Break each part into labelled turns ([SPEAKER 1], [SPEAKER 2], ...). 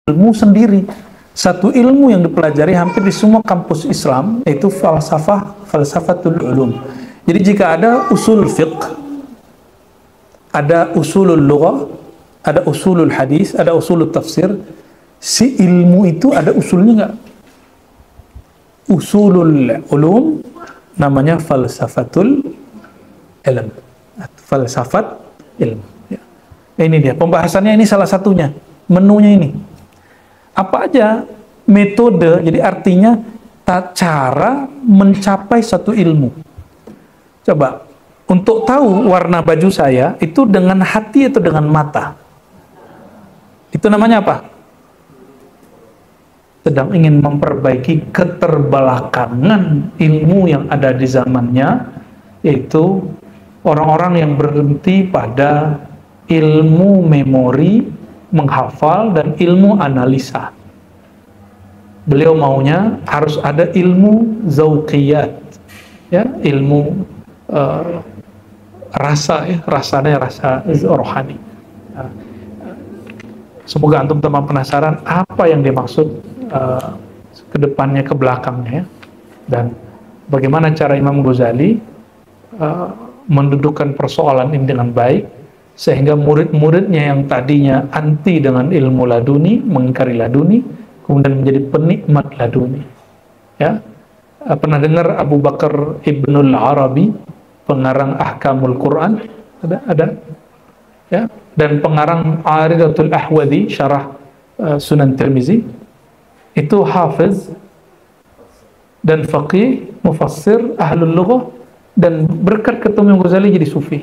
[SPEAKER 1] ilmu sendiri. Satu ilmu yang dipelajari hampir di semua kampus Islam, yaitu falsafatul ulum. Jadi jika ada usul fiqh, ada usulul lughah, ada usulul hadis, ada usulul tafsir, si ilmu itu ada usulnya nggak? Usulul ulum namanya falsafatul ilm, falsafat ilmu. Ya. Ini dia pembahasannya, ini salah satunya, menunya ini. Apa aja metode, jadi artinya cara mencapai satu ilmu. Coba, untuk tahu warna baju saya, itu dengan hati atau dengan mata? Itu namanya apa? Sedang ingin memperbaiki keterbelakangan ilmu yang ada di zamannya, yaitu orang-orang yang berhenti pada ilmu memori, menghafal, dan ilmu analisa. Beliau maunya harus ada ilmu zauqiyat, ya, ilmu rasa, ya, rasanya rasa rohani. Semoga antum teman penasaran apa yang dimaksud ke depannya, ke belakangnya, ya. Dan bagaimana cara Imam Ghazali mendudukkan persoalan ini dengan baik, sehingga murid-muridnya yang tadinya anti dengan ilmu laduni, mengingkari laduni, kemudian menjadi penikmat laduni. Ya, pernah dengar Abu Bakar Ibnul Arabi, pengarang Ahkamul Quran? Ada? Ya, dan pengarang Aridatul Ahwadi, syarah Sunan Tirmizi, itu hafiz dan faqih, mufassir, ahlul lughah, dan berkat ketemu Imam Ghazali jadi sufi.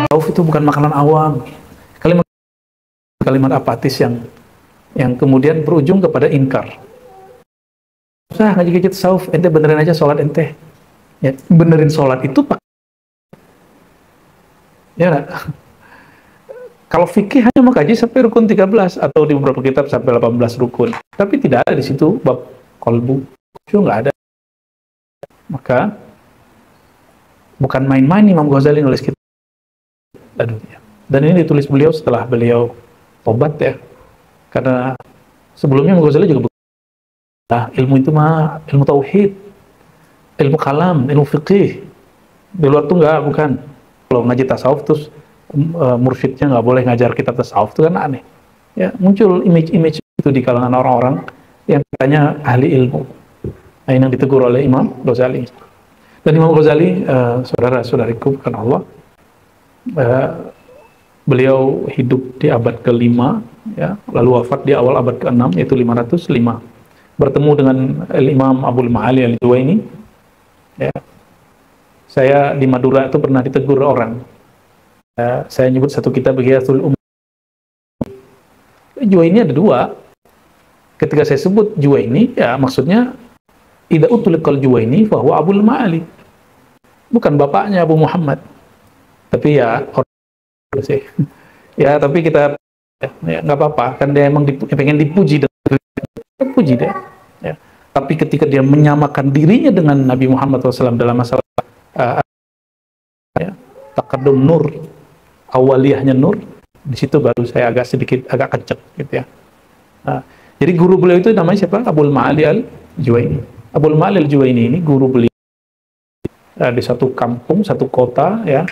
[SPEAKER 1] Tasawuf itu bukan makanan awam, kalimat apatis yang kemudian berujung kepada inkar. Usah ngaji tasawuf, ente benerin aja sholat ente. Ya, benerin sholat itu pak. Ya, kalau fikih hanya mengkaji sampai rukun 13 atau di beberapa kitab sampai 18 rukun, tapi tidak ada di situ bab kolbu, itu nggak ada. Maka bukan main-main Imam Ghazali nulis kitab. Dan ini ditulis beliau setelah beliau tobat, ya, karena sebelumnya Imam Ghazali juga ilmu itu mah ilmu tauhid, ilmu kalam, ilmu fikih. Di luar tuh bukan. Kalau ngaji tasawuf terus mursyidnya nggak boleh ngajar kitab tasawuf, itu kan aneh. Ya, muncul image-image itu di kalangan orang-orang yang katanya ahli ilmu. Nah, ini yang ditegur oleh Imam Ghazali. Dan Imam Ghazali, saudara-saudariku bukan Allah, beliau hidup di abad ke-5, ya, lalu wafat di awal abad ke-6, yaitu 505. Bertemu dengan Imam Abul Ma'ali Al-Juwaini. Ya. Saya di Madura itu pernah ditegur orang. Saya nyebut satu kitab Ghiyathul Ummah. Juwaini ada dua. Ketika saya sebut Juwaini, ya maksudnya idza utliqal Juwaini fa huwa Abul Ma'ali. Bukan bapaknya Abu Muhammad. Tapi ya sih. Ya, tapi kita ya nggak apa-apa, kan dia emang pengen dipuji, dan puji dia. Ya. Tapi ketika dia menyamakan dirinya dengan Nabi Muhammad SAW dalam masalah ya, takadum nur, awaliyahnya nur, di situ baru saya agak kenceng gitu ya. Jadi guru beliau itu namanya siapa? Abul Ma'ali Al-Juwaini. Abul Ma'ali Al-Juwaini ini guru beliau di satu kampung, satu kota, ya,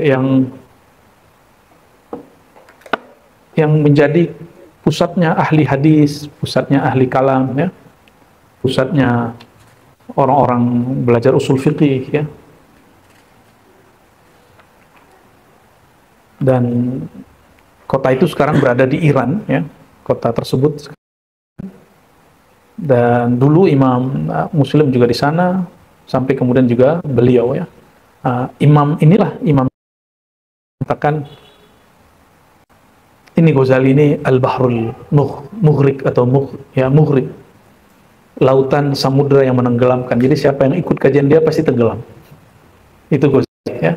[SPEAKER 1] yang menjadi pusatnya ahli hadis, pusatnya ahli kalam, ya, pusatnya orang-orang belajar usul fiqih, ya. Dan kota itu sekarang berada di Iran, ya, kota tersebut. Dan dulu Imam Muslim juga di sana, sampai kemudian juga beliau, ya. Imam katakan, ini Ghazali ini al-bahrul mughriq atau mughriq, lautan samudra yang menenggelamkan. Jadi siapa yang ikut kajian dia pasti tenggelam. Itu Ghazali, ya.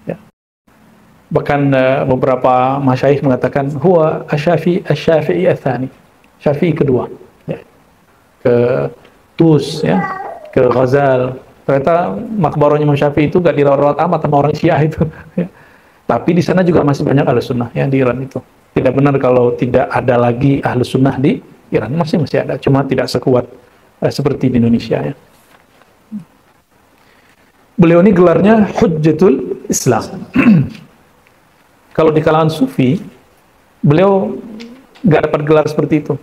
[SPEAKER 1] Ya. Bahkan beberapa masyayikh mengatakan huwa asy-Syafi'i ats-tsani, Syafi'i kedua, ya. Ke Tus, ya, ke Ghazal, Ternyata makbarahnya Imam Syafi'i itu gak dirawat amat sama orang Syiah itu. Tapi di sana juga masih banyak Ahlus Sunnah ya di Iran itu. Tidak benar kalau tidak ada lagi Ahlus Sunnah di Iran, masih ada, cuma tidak sekuat seperti di Indonesia ya. Beliau ini gelarnya Hujjatul Islam. Kalau di kalangan Sufi, beliau nggak dapat gelar seperti itu.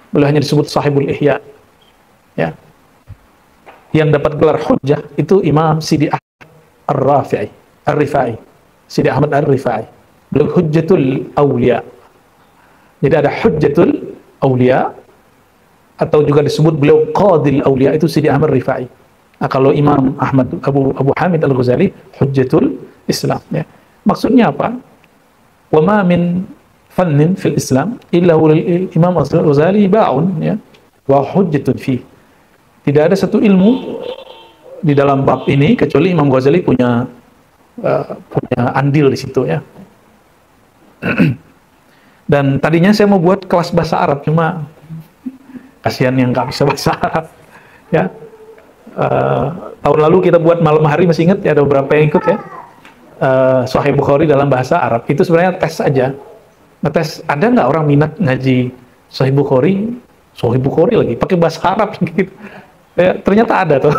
[SPEAKER 1] Beliau hanya disebut Sahibul Ihya. Ya. Yang dapat gelar Hujjah itu Imam Sidi Ahmad Ar-Rifai. Sidi Ahmad Ar-Rifai. Beliau Hujjatul Aulia. Jadi ada Hujjatul Aulia, atau juga disebut beliau Qadil Aulia, itu Sidi Ahmad Rifai. Nah, kalau Imam Ahmad Abu Hamid Al-Ghazali Hujjatul Islam ya. Maksudnya apa? Wa ma min fannin fil Islam illa Imam Al-Ghazali ba'un ya wa hujjatun fi. Tidak ada satu ilmu di dalam bab ini kecuali Imam Ghazali punya andil di situ ya. Dan tadinya saya mau buat kelas bahasa Arab, cuma kasihan yang nggak bisa bahasa Arab ya. Tahun lalu kita buat malam hari, masih ingat ya, ada beberapa yang ikut ya, Sahih Bukhari dalam bahasa Arab. Itu sebenarnya tes aja, ngetes ada nggak orang minat ngaji Sahih Bukhari lagi pakai bahasa Arab gitu ya, ternyata ada tuh.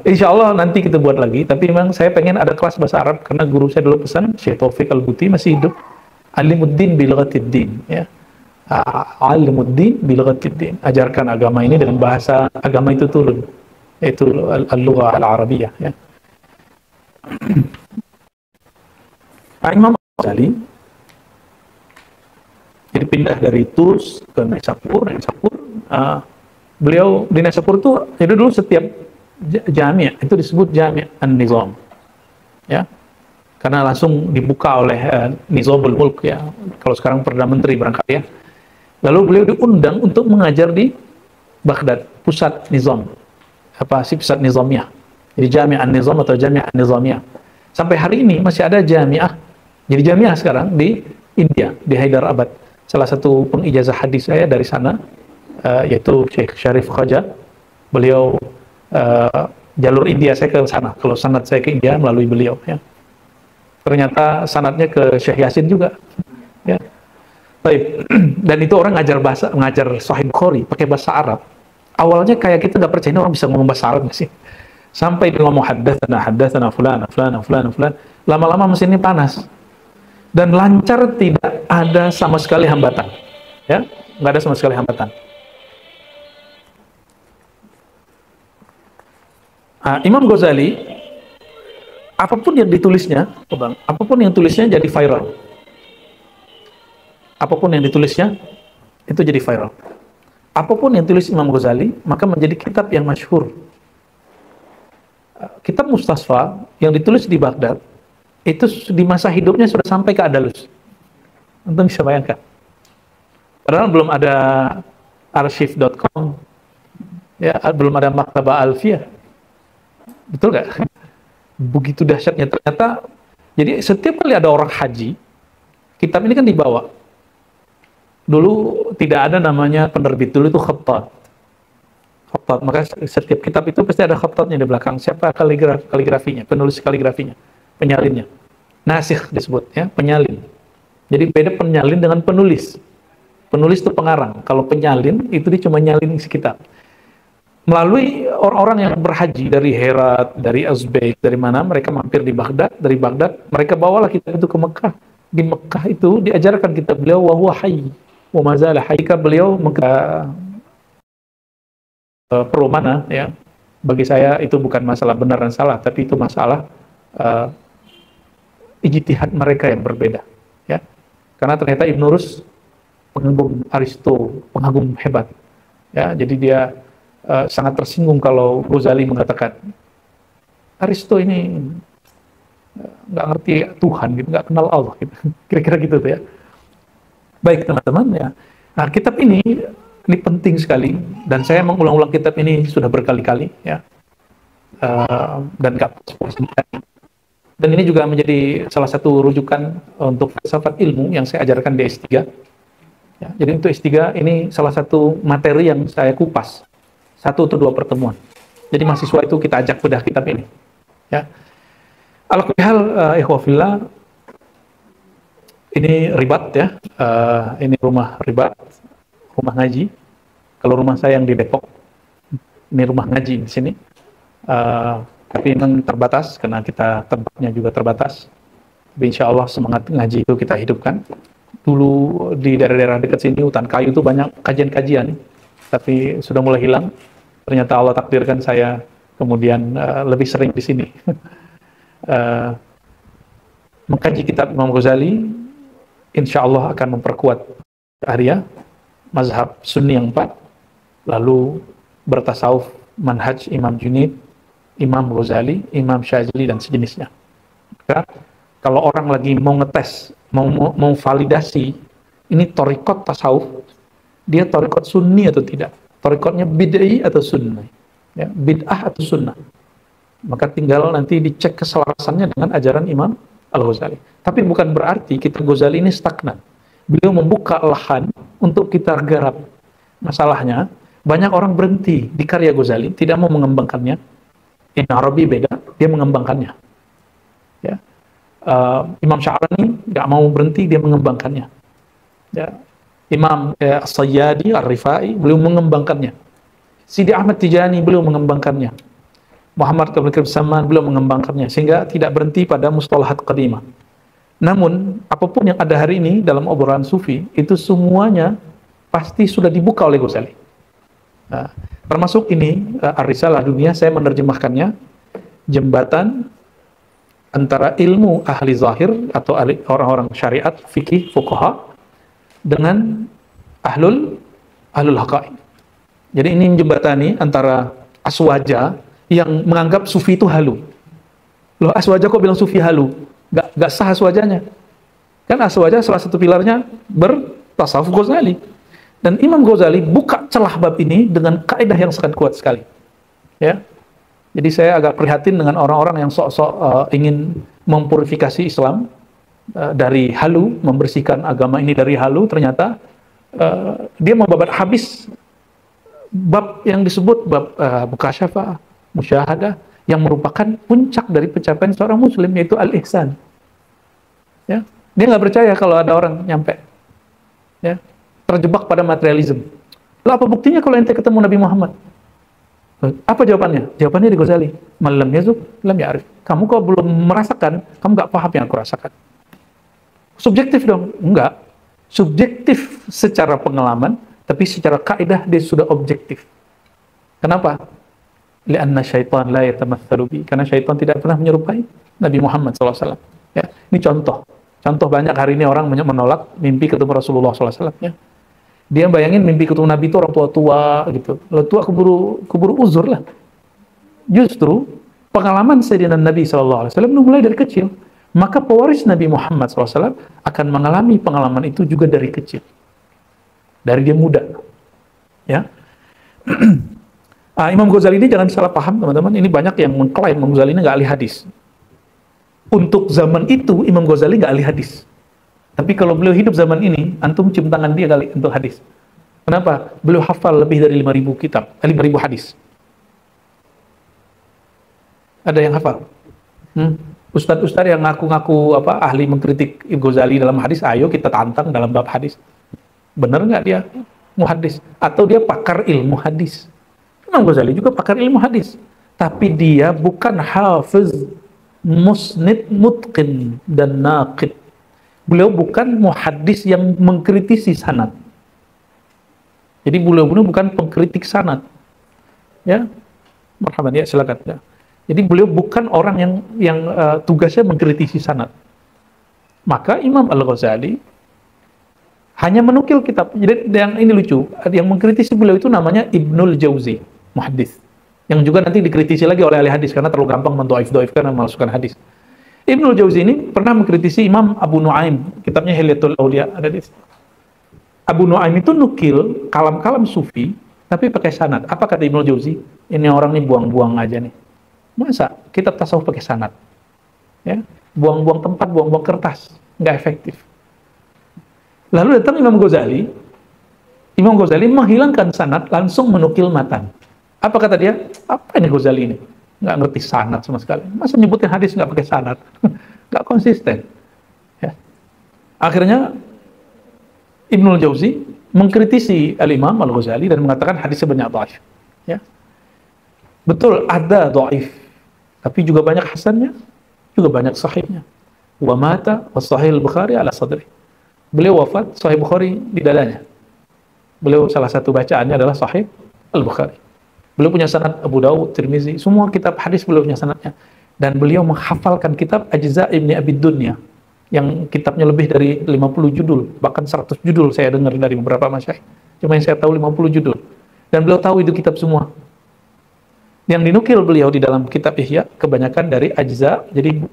[SPEAKER 1] Insya Allah nanti kita buat lagi, tapi memang saya pengen ada kelas bahasa Arab karena guru saya dulu pesan, Syekh Taufik Al-Buti masih hidup, alimuddin bilghatiddin ya. Alimuddin bilghatiddin, ajarkan agama ini dengan bahasa agama itu turun, yaitu al-lughah al-arabiyah ya. Imam Ghazali jadi pindah dari Tus ke Naisapur. Beliau di Naisapur itu jadi dulu setiap jami' itu disebut Jami' An-Nizam ya, karena langsung dibuka oleh Nizamul Mulk ya, kalau sekarang Perdana Menteri barangkali ya. Lalu beliau diundang untuk mengajar di Baghdad, pusat Nizam, pusat Nizamiyah. Jadi Jami' An-Nizam atau Jami' An-Nizamiyah. Sampai hari ini masih ada jami'ah. Jadi jami'ah sekarang di India, di Hyderabad. Salah satu pengijazah hadis saya dari sana, yaitu Syekh Syarif Khaja. Beliau jalur India saya ke sana. Kalau sanad saya ke India melalui beliau ya. Ternyata sanadnya ke Syekh Yasin juga ya. Baik. Dan itu orang ngajar Sahih Bukhari pakai bahasa Arab. Awalnya kayak kita nggak percaya ini orang bisa ngomong bahasa Arab nggak sih? Sampai dia ngomong haddatsana fulan. Lama-lama mesin ini panas. Dan lancar, tidak ada sama sekali hambatan. Ya, nggak ada sama sekali hambatan. Imam Ghazali, apapun yang ditulisnya, apapun yang tulisnya jadi viral. Apapun yang ditulisnya itu jadi viral. Apapun yang tulis Imam Ghazali maka menjadi kitab yang masyhur. Kitab Mustasfa yang ditulis di Baghdad itu di masa hidupnya sudah sampai ke Andalus. Anda bisa bayangkan. Padahal belum ada archive.com ya, belum ada Maktabah Alfiyah. Betul nggak? Begitu dahsyatnya ternyata. Jadi setiap kali ada orang haji, kitab ini kan dibawa. Dulu tidak ada namanya penerbit, dulu itu khattat. Maka setiap kitab itu pasti ada khattatnya di belakang. Siapa kaligrafinya, penulis kaligrafinya, penyalinnya. Nasikh disebut ya, penyalin. Jadi beda penyalin dengan penulis. Penulis itu pengarang. Kalau penyalin itu dia cuma nyalin isi kitab. Melalui orang-orang yang berhaji dari Herat, dari Uzbek, dari mana, mereka mampir di Baghdad. Dari Baghdad mereka bawalah kitab itu ke Mekah. Di Mekah itu diajarkan kitab beliau wa huwa hayy wa mazala hayy. Beliau pro mana ya. Bagi saya itu bukan masalah benar dan salah, tapi itu masalah ijtihad mereka yang berbeda ya. Karena ternyata Ibn Rus pengagum Aristo, pengagum hebat ya. Jadi dia sangat tersinggung kalau Ghazali mengatakan Aristo ini nggak ngerti Tuhan gitu, nggak kenal Allah gitu. Kira-kira gitu tuh ya. Baik teman-teman ya. Nah, kitab ini penting sekali dan saya mengulang-ulang kitab ini sudah berkali-kali ya. Dan nggak puas. Dan ini juga menjadi salah satu rujukan untuk filsafat ilmu yang saya ajarkan di S3. Ya, jadi untuk S3 ini salah satu materi yang saya kupas. 1 atau 2 pertemuan. Jadi mahasiswa itu kita ajak bedah kitab ini. Ya. Al-Qihal, ikhwafillah, ini ribat ya, ini rumah ribat, rumah ngaji. Kalau rumah saya yang di Depok, ini rumah ngaji di sini. Tapi memang terbatas karena kita tempatnya juga terbatas. Tapi insya Allah semangat ngaji itu kita hidupkan. Dulu di daerah-daerah dekat sini hutan kayu itu banyak kajian-kajian, tapi sudah mulai hilang. Ternyata Allah takdirkan saya kemudian lebih sering di sini. Mengkaji kitab Imam Ghazali, insya Allah akan memperkuat Asy'ariyah, mazhab Sunni yang 4, lalu bertasawuf manhaj Imam Junaid, Imam Ghazali, Imam Syadzili dan sejenisnya. Maka, kalau orang lagi mau ngetes, mau validasi ini thariqat tasawuf, dia thariqat Sunni atau tidak, thariqatnya bid'ah atau sunnah, ya, bid'ah atau sunnah, maka tinggal nanti dicek keselarasannya dengan ajaran Imam Al-Ghazali. Tapi bukan berarti kita Ghazali ini stagnan. Beliau membuka lahan untuk kita garap. Masalahnya, banyak orang berhenti di karya Ghazali, tidak mau mengembangkannya. Ibn Arabi beda, dia mengembangkannya. Ya. Imam Sya'rani nggak mau berhenti, dia mengembangkannya. Ya. Imam As-Sayyadi, Ar-Rifai, beliau mengembangkannya. Sidi Ahmad Tijani, beliau mengembangkannya. Muhammad Abdul Saman, beliau mengembangkannya, sehingga tidak berhenti pada mustalahat qadimah. Namun, apapun yang ada hari ini dalam obrolan sufi, itu semuanya pasti sudah dibuka oleh Ghazali. Nah, termasuk ini, Ar-Risalah Dunia, saya menerjemahkannya, jembatan antara ilmu ahli zahir atau orang-orang syariat, fikih, fuqaha, dengan ahlul haqa'iq. Jadi ini menjembatani antara aswaja yang menganggap sufi itu halu. Loh, aswaja kok bilang sufi halu? Gak sah aswajanya. Kan aswaja salah satu pilarnya bertasawuf Ghazali. Dan Imam Ghazali buka celah bab ini dengan kaidah yang sangat kuat sekali. Ya. Jadi saya agak prihatin dengan orang-orang yang sok-sok ingin mempurifikasi Islam dari halu, membersihkan agama ini dari halu, ternyata dia membabat habis bab yang disebut bab mukasyafah, musyahadah, yang merupakan puncak dari pencapaian seorang muslim, yaitu al-ihsan. Ya. Dia nggak percaya kalau ada orang nyampe, ya, terjebak pada materialisme. Lalu apa buktinya kalau ente ketemu Nabi Muhammad? Apa jawabannya? Jawabannya di Ghazali, man lam yazuk lam ya'rif. Kamu kalau belum merasakan, kamu nggak paham yang aku rasakan. Subjektif dong? Enggak. Subjektif secara pengalaman, tapi secara kaidah dia sudah objektif. Kenapa? Li'anna syaitan la yatamatsalu bi. Karena syaitan tidak pernah menyerupai Nabi Muhammad SAW. Ya, ini contoh. Contoh banyak hari ini orang menolak mimpi ketemu Rasulullah SAW. Ya. Dia bayangin mimpi ketemu Nabi itu orang tua-tua gitu. Lalu tua keburu uzur lah. Justru pengalaman Sayyidina Nabi SAW itu mulai dari kecil. Maka pewaris Nabi Muhammad SAW akan mengalami pengalaman itu juga dari kecil. Dari dia muda. Ya. Imam Ghazali ini jangan salah paham teman-teman. Ini banyak yang mengklaim Imam Ghazali ini nggak ahli hadis. Untuk zaman itu Imam Ghazali nggak ahli hadis. Tapi kalau beliau hidup zaman ini, antum cium tangan dia kali untuk hadis. Kenapa? Beliau hafal lebih dari 5.000 kitab, 5.000 hadis. Ada yang hafal? Ustadz-ustadz yang ngaku-ngaku ahli mengkritik Ibnu Ghazali dalam hadis, ayo kita tantang dalam bab hadis. Benar nggak dia muhaddis? Atau dia pakar ilmu hadis? Imam Ghazali juga pakar ilmu hadis. Tapi dia bukan hafiz, musnid, mutqin, dan naqid. Beliau bukan muhaddis yang mengkritisi sanad. Jadi beliau bukan pengkritik sanad. Ya, marhaban ya, silakan. Ya. Jadi beliau bukan orang yang tugasnya mengkritisi sanad. Maka Imam Al-Ghazali hanya menukil kitab. Jadi yang ini lucu, yang mengkritisi beliau itu namanya Ibnul Jauzi, muhaddis. Yang juga nanti dikritisi lagi oleh ahli hadis karena terlalu gampang mendoif-doifkan dan memasukkan hadis. Ibnul Jauzi ini pernah mengkritisi Imam Abu Nuaim, kitabnya Hilyatul Auliya ada di sini. Abu Nuaim itu nukil kalam-kalam sufi tapi pakai sanad. Apa kata Ibnul Jauzi? Ini orang nih buang-buang aja nih. Masa kitab tasawuf pakai sanad? Ya, buang-buang tempat, buang-buang kertas, nggak efektif. Lalu datang Imam Ghazali menghilangkan sanad, langsung menukil matan. Apa kata dia? Apa ini Ghazali ini? Nggak ngerti sanad sama sekali. Masa nyebutin hadis nggak pakai sanad? Nggak konsisten. Ya. Akhirnya Ibnul Jauzi mengkritisi Al-Imam Al-Ghazali dan mengatakan hadisnya banyak dhaif. Ya. Betul, ada dhaif, tapi juga banyak hasannya, juga banyak sahihnya. Wa mata wa sahih al-Bukhari ala sadri. Beliau wafat, Sahih Bukhari di dadanya. Beliau salah satu bacaannya adalah Sahih Al-Bukhari. Beliau punya sanad Abu Dawud, Tirmizi, semua kitab hadis beliau punya sanadnya. Dan beliau menghafalkan kitab Ajza' Ibni Abi Dunya, yang kitabnya lebih dari 50 judul, bahkan 100 judul saya dengar dari beberapa masyayikh. Cuma yang saya tahu 50 judul. Dan beliau tahu itu kitab semua. Yang dinukil beliau di dalam kitab Ihya kebanyakan dari Ajza', jadi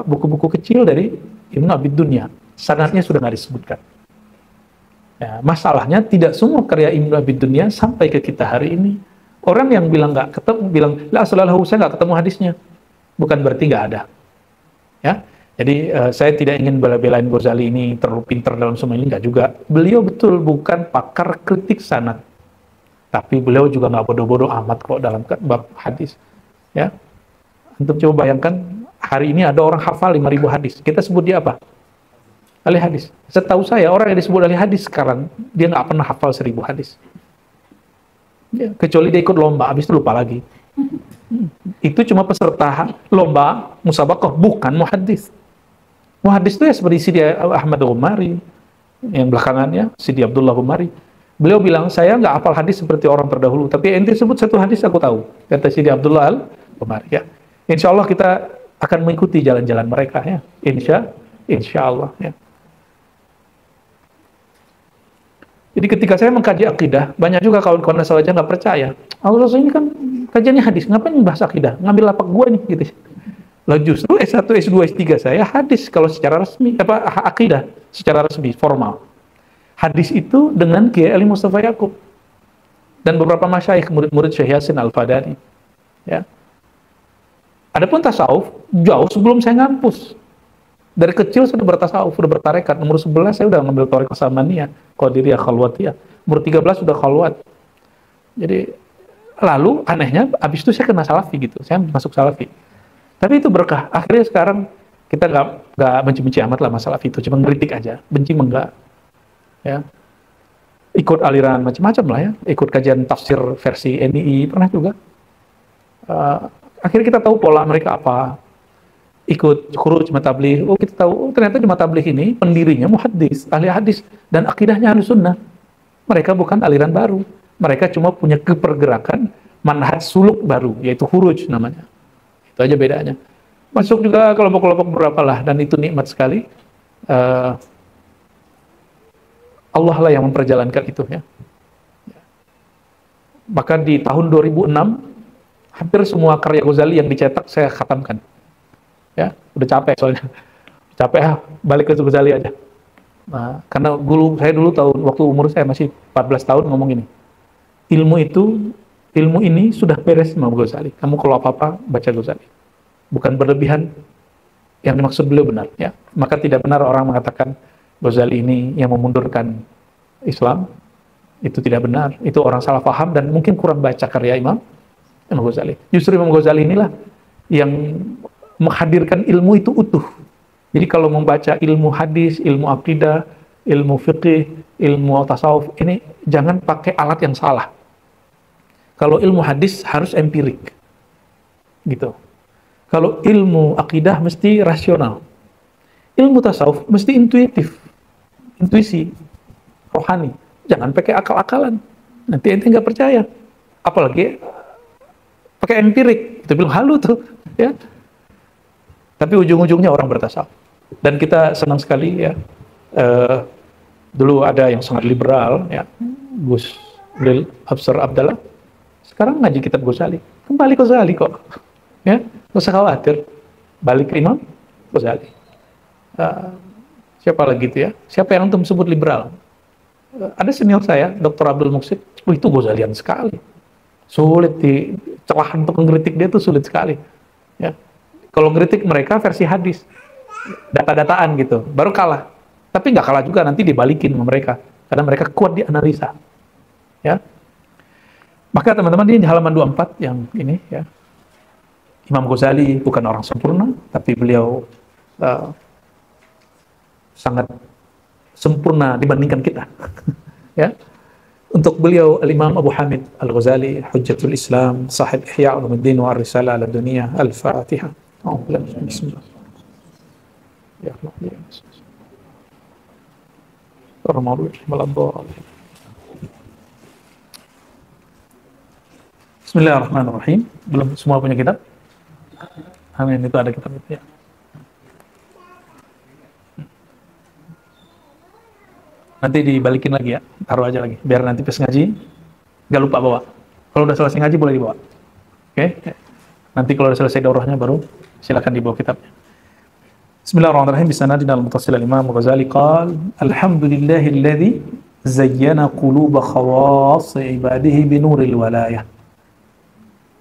[SPEAKER 1] buku-buku kecil dari Ibnu Abi Dunya. Sanadnya sudah nggak disebutkan. Ya, masalahnya tidak semua karya Ibnu Abi Dunya sampai ke kita hari ini. Orang yang bilang nggak ketemu, bilang la asalalahu, saya nggak ketemu hadisnya, bukan berarti nggak ada. Ya, jadi saya tidak ingin bela-belain Ghazali ini terlalu pintar dalam semua ini, nggak juga. Beliau betul bukan pakar kritik sanad, tapi beliau juga nggak bodoh-bodoh amat kok dalam bab hadis. Ya, untuk coba bayangkan hari ini ada orang hafal 5.000 hadis, kita sebut dia apa? Ahli hadis. Setahu saya orang yang disebut ahli hadis sekarang dia nggak pernah hafal 1.000 hadis. Ya, kecuali dia ikut lomba, habis itu lupa lagi. Itu cuma peserta lomba musabaqah, bukan muhaddis. Muhaddis itu ya seperti Sidi Ahmad Ghumari, yang belakangannya Sidi Abdullah Ghumari. Beliau bilang, saya nggak hafal hadis seperti orang terdahulu, tapi ente sebut satu hadis aku tahu, kata Sidi Abdullah Ghumari. Ya, insya Allah kita akan mengikuti jalan-jalan mereka, ya. Insya Allah. Ya. Jadi ketika saya mengkaji akidah, banyak juga kawan-kawan asal aja nggak percaya. Allah ini kan kajiannya hadis, ngapain bahas akidah? Ngambil lapak gue nih, gitu. Lah justru S1, S2, S3 saya hadis kalau secara resmi, akidah secara resmi, formal. Hadis itu dengan Kiai Ali Mustafa Yaqub dan beberapa masyayikh murid-murid Syekh Yasin Al-Fadani. Ya. Adapun tasawuf jauh sebelum saya ngampus. Dari kecil sudah bertasawuf, sudah bertarekat. Umur 11 saya sudah ngambil tarekat Samaniyah, Qadiriyah, Khalwatiyah. Umur 13 sudah khalwat. Jadi lalu anehnya habis itu saya kena salafi gitu. Saya masuk salafi. Tapi itu berkah. Akhirnya sekarang kita nggak benci-benci amat lah masalah itu, cuma ngeritik aja. Benci enggak. Ya. Ikut aliran macam-macam lah ya. Ikut kajian tafsir versi NII pernah juga. Akhirnya kita tahu pola mereka apa. Ikut khuruj matabligh, kita tahu ternyata di matabligh ini pendirinya muhaddis, ahli hadis, dan akidahnya ahli sunnah. Mereka bukan aliran baru, mereka cuma punya kepergerakan manhaj suluk baru, yaitu khuruj namanya. Itu aja bedanya. Masuk juga kelompok-kelompok beberapa lah, dan itu nikmat sekali. Allah lah yang memperjalankan itu, ya. Maka di tahun 2006 hampir semua karya Ghazali yang dicetak saya khatamkan. Ya, udah capek soalnya. Capek balik ke Ghazali aja. Nah, karena saya dulu tahun waktu umur saya masih 14 tahun ngomong gini. Ilmu ini sudah beres sama Ghazali. Kamu kalau apa-apa baca Ghazali. Bukan berlebihan, yang dimaksud beliau benar, ya. Maka tidak benar orang mengatakan Ghazali ini yang memundurkan Islam. Itu tidak benar. Itu orang salah paham dan mungkin kurang baca karya Imam Ghazali. Justru Imam Ghazali inilah yang menghadirkan ilmu itu utuh. Jadi kalau membaca ilmu hadis, ilmu akidah, ilmu fiqih, ilmu tasawuf, ini jangan pakai alat yang salah. Kalau ilmu hadis harus empirik. Gitu. Kalau ilmu akidah mesti rasional. Ilmu tasawuf mesti intuitif. Intuisi, rohani. Jangan pakai akal-akalan. Nanti ente nggak percaya. Apalagi pakai empirik. Itu bilang halu tuh, ya. Tapi ujung-ujungnya orang bertasawuf. Dan kita senang sekali ya. Dulu ada yang sangat liberal ya, Gus Lil Absar Abdallah. Sekarang ngaji kitab Ghazali. Kembali ke Ghazali kok. Ya, nggak usah khawatir. Balik ke Imam Ghazali. Siapa lagi itu ya? Siapa yang antum sebut liberal? Ada senior saya, Dr. Abdul Muksid. Itu Ghazalian sekali. Sulit di celah untuk mengkritik dia tuh sulit sekali. Ya. Kalau ngeritik mereka versi hadis, data-dataan gitu, baru kalah. Tapi nggak kalah juga, nanti dibalikin sama mereka, karena mereka kuat di analisa. Ya. Maka teman-teman ini di halaman 24 yang ini ya. Imam Ghazali bukan orang sempurna, tapi beliau sangat sempurna dibandingkan kita. Ya. Untuk beliau Al-Imam Abu Hamid Al-Ghazali, Hujjatul Islam, sahib Ihya Ulumuddin wa Risalah ala Dunia, Al-Fatihah. Bismillah. Ya Allah. Bismillahirrahmanirrahim. Belum semua punya kitab? Amin, itu ada kitab itu ya. Nanti dibalikin lagi ya, taruh aja lagi, biar nanti pas ngaji nggak lupa bawa. Kalau udah selesai ngaji boleh dibawa. Oke? Nanti kalau udah selesai daurahnya baru silakan dibawa kitabnya. Bismillahirrahmanirrahim. Bisanadina al-muttasil al-Imam Ghazali qala alhamdulillahilladzi zayyana quluba khawas ibadihi binuril walayah.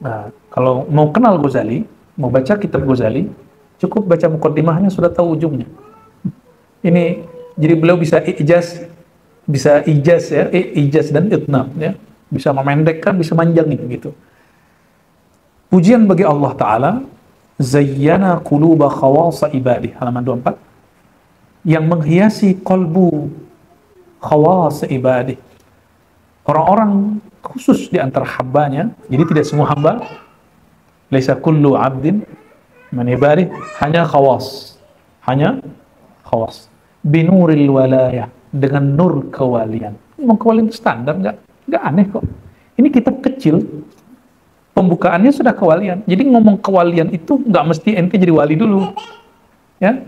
[SPEAKER 1] Nah, kalau mau kenal Ghazali, mau baca kitab Ghazali, cukup baca muqaddimahnya sudah tahu ujungnya. Ini jadi beliau bisa ijaz ya, ijaz dan itnab ya. Bisa memendekkan, bisa manjangin gitu. Pujian bagi Allah Ta'ala, zayyana quluba khawasa ibadih, halaman 24, yang menghiasi qalbu khawasa ibadih, orang-orang khusus di antara hambanya. Jadi tidak semua hamba, laisa kullu abdin man ibadih, hanya khawas, binuril walayah, dengan nur kewalian. Memang kewalian itu standar, nggak aneh kok. Ini kitab kecil, pembukaannya sudah kewalian. Jadi ngomong kewalian itu nggak mesti ente jadi wali dulu, ya.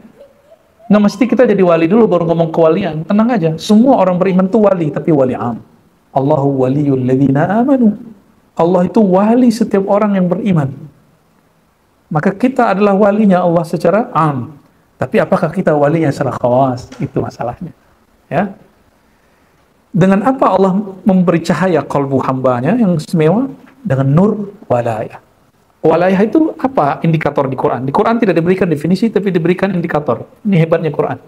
[SPEAKER 1] Nggak mesti kita jadi wali dulu baru ngomong kewalian. Tenang aja, semua orang beriman itu wali, tapi wali am. Allahu waliyul ladzina amanu. Allah itu wali setiap orang yang beriman. Maka kita adalah walinya Allah secara am. Tapi apakah kita walinya secara khawas? Itu masalahnya. Ya. Dengan apa Allah memberi cahaya kalbu hambanya yang istimewa? Dengan nur walayah. Walayah itu apa indikator di Quran? Di Quran tidak diberikan definisi, tapi diberikan indikator. Ini hebatnya Quran.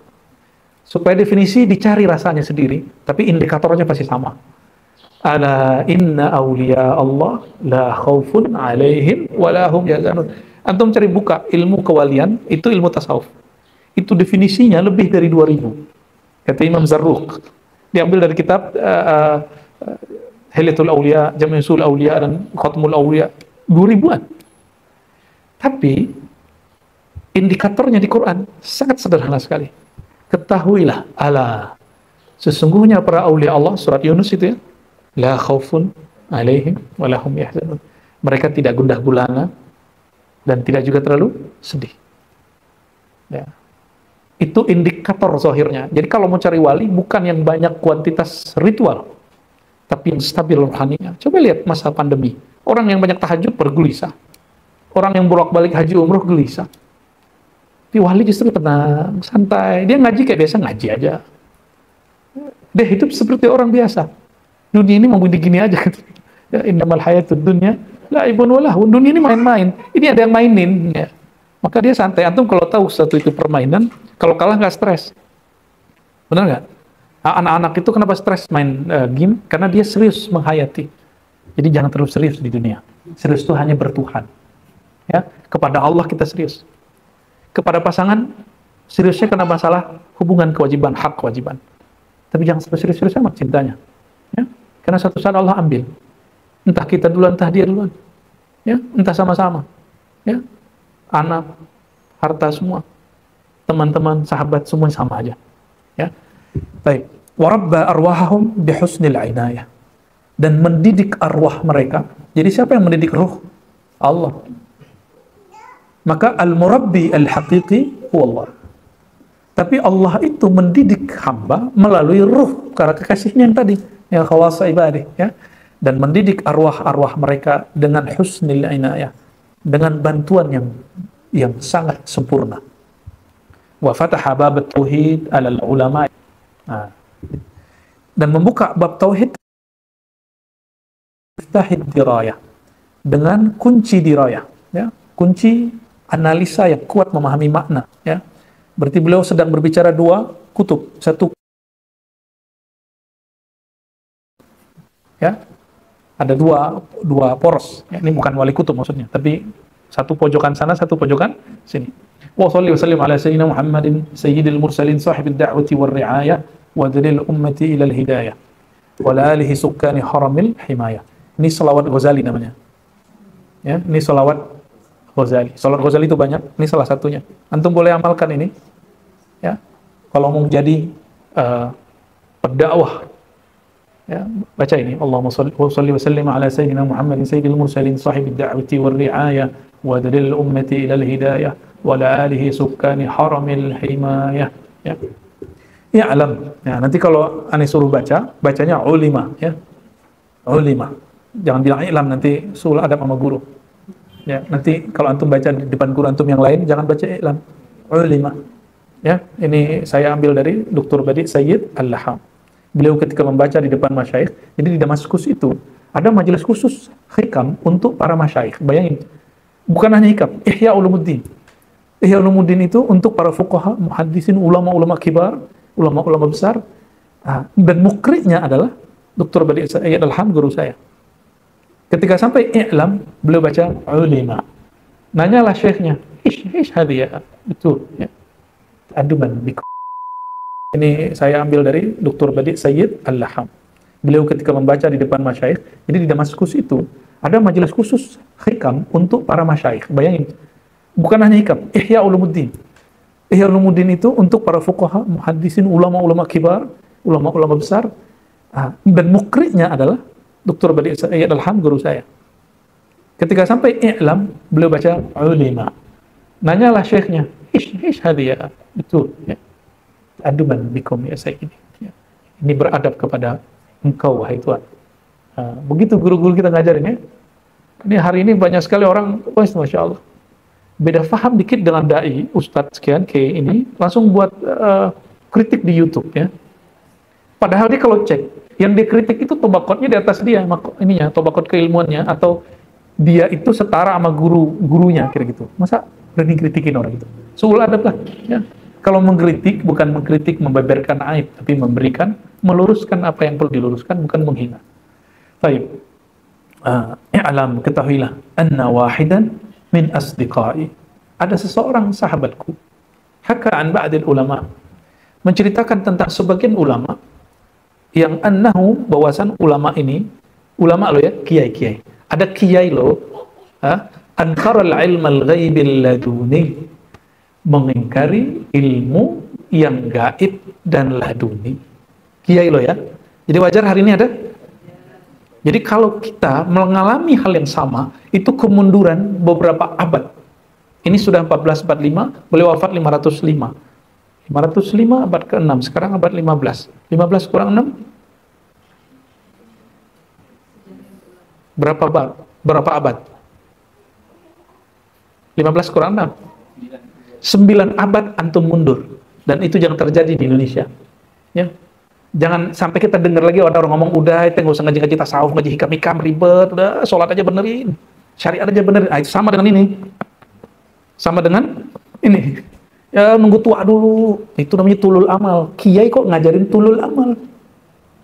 [SPEAKER 1] Supaya definisi dicari rasanya sendiri, tapi indikatornya pasti sama. Ala inna awliya Allah la khawfun alaihim wa la hum yahzanun. Antum cari buka ilmu kewalian, itu ilmu tasawuf. Itu definisinya lebih dari 2000. Kata Imam Zarruq. Diambil dari kitab Hilyatul Awliya, Jami'ul Awliya dan Khatmul Awliya. 2000-an. Tapi indikatornya di Quran sangat sederhana sekali. Ketahuilah, ala, sesungguhnya para awliya Allah, surat Yunus itu ya, la khaufun alaihim wa lahum yahzanun. Mereka tidak gundah gulana dan tidak juga terlalu sedih. Ya. Itu indikator zahirnya. Jadi kalau mau cari wali, bukan yang banyak kuantitas ritual, tapi yang stabil rohaninya. Coba lihat masa pandemi. Orang yang banyak tahajud bergelisah. Orang yang bolak-balik haji umroh gelisah. Tapi wali justru tenang, santai. Dia ngaji kayak biasa, ngaji aja. Dia hidup seperti orang biasa. Dunia ini mau gini-gini aja. Ya, innamal hayatud dunya la'ibun wa lahun. Dunia ini main-main. Ini ada yang mainin. Ya. Maka dia santai. Antum kalau tahu satu itu permainan, kalau kalah nggak stres. Benar nggak? Anak-anak itu kenapa stres main game? Karena dia serius menghayati. Jadi jangan terlalu serius di dunia. Serius itu hanya bertuhan. Ya, kepada Allah kita serius. Kepada pasangan, seriusnya karena masalah hubungan kewajiban, hak kewajiban. Tapi jangan serius-serius amat cintanya. Ya, karena suatu saat Allah ambil. Entah kita duluan, entah dia duluan. Ya, entah sama-sama. Ya. Anak, harta semua, teman-teman, sahabat, semua sama aja. Ya. Baik. Warabba arwahahum bihusnil inayah. Dan mendidik arwah mereka. Jadi siapa yang mendidik ruh? Allah. Maka al-murabbi al-haqiqi huwa Allah. Tapi Allah itu mendidik hamba melalui ruh, karena kekasihnya yang tadi, yang khawasa ibadah, ya. Dan mendidik arwah-arwah mereka dengan husnil inayah, dengan bantuan yang sangat sempurna. Wa fataha bab tauhid alal ulama. Nah. Dan membuka bab tauhid iftahid dirayah, dengan kunci dirayah, ya, kunci analisa yang kuat memahami makna, ya. Berarti beliau sedang berbicara dua kutub, satu, ya, ada dua poros. Ya, ini bukan wali kutub maksudnya, tapi satu pojokan sana, satu pojokan sini. Wa shalli wa sallim ala sayyidina Muhammadin sayyidil mursalin sahibid da'wati war ri'ayah wa dalil ummati ila al-hidayah wa la alihi sukkani haramil himayah. Ini selawat Ghazali namanya. Ya, ini selawat Ghazali. Selawat Ghazali itu banyak, ini salah satunya. Antum boleh amalkan ini. Ya. Kalau mau jadi pendakwah, ya, baca ini. Allahumma shalli wa sallim ala sayyidina Muhammadin sayyidil mursalin sahibid da'wati war ri'ayah wa dalil ummati ila al-hidayah wa la alihi sukkani haramil himayah. Ya. Ya'lam. Ya, nanti kalau aneh suruh baca, bacanya ulima, ya. Ulima. Jangan bilang i'lam, nanti sul adab sama guru. Ya, nanti kalau antum baca di depan guru antum yang lain, jangan baca i'lam. Ulima. Ya, ini saya ambil dari Dr. Badi Sayyid Al-Laham. Beliau ketika membaca di depan masyayikh, jadi di Damaskus itu ada majelis khusus hikam untuk para masyayikh. Bayangin, bukan hanya hikam, Ihya Ulumuddin. Ihya Ulumuddin itu untuk para fuqaha, muhaddisin, ulama-ulama kibar, ulama-ulama besar. Dan mukri'nya adalah Dr. Badi Sayyid Al-Laham, guru saya. Ketika sampai i'lam, beliau baca ulima. Nanyalah syekhnya, ish hadiah, betul. Ya. Aduman bikum. Ini saya ambil dari Dr. Badi Sayyid Al-Laham. Beliau ketika membaca di depan masyayikh, jadi di Damaskus itu ada majelis khusus hikam untuk para masyayikh. Bayangin, bukan hanya hikam, Ihya Ulumuddin. Ihya Ulumuddin itu untuk para fuqaha, muhaddisin, ulama-ulama kibar, ulama-ulama besar. Dan mukri'nya adalah Dr. Badi Sayyid Al-Laham, guru saya. Ketika sampai i'lam, beliau baca ulima. Nanyalah syekhnya, ish hadiah, betul. Ya. Aduman bikum ya Sayyidi. Ya. Ini beradab kepada engkau, wahai Tuhan. Begitu guru-guru kita ngajarin, ya. Ini hari ini banyak sekali orang, Masya Allah, beda faham dikit dengan da'i, ustadz sekian, kayak ini, langsung buat kritik di YouTube, ya. Padahal dia kalau cek, yang dikritik itu tobakotnya di atas dia, ininya, tobakot keilmuannya, atau dia itu setara sama gurunya, kira gitu. Masa berani kritikin orang itu? Soal adab lah, ya. Kalau mengkritik, bukan mengkritik membeberkan aib, tapi meluruskan apa yang perlu diluruskan, bukan menghina. Baik. I'lam, ketahuilah, anna wahidan min asdiqai. Ada seseorang sahabatku, haka an ba'dil ulama, menceritakan tentang sebagian ulama, yang annahu, bahwasan ulama ini, ulama lo ya, kiai-kiai. Ada kiai lo, ankaral ilmal ghaibil laduni, mengingkari ilmu yang gaib dan laduni. Kiai lo ya. Jadi wajar hari ini ada. Jadi kalau kita mengalami hal yang sama, itu kemunduran beberapa abad. Ini sudah 1445, beliau wafat 505. 505 abad ke-6, sekarang abad 15. 15 kurang 6? Berapa abad? 15 kurang 6? 9 abad antum mundur, dan itu jangan terjadi di Indonesia, ya. Jangan sampai kita dengar lagi orang ngomong, udah itu nggak usah ngaji tasawuf, ngaji hikam ribet, udah sholat aja benerin, syariat aja benerin. Itu sama dengan ini, ya, nunggu tua dulu, itu namanya tulul amal. Kiai kok ngajarin tulul amal,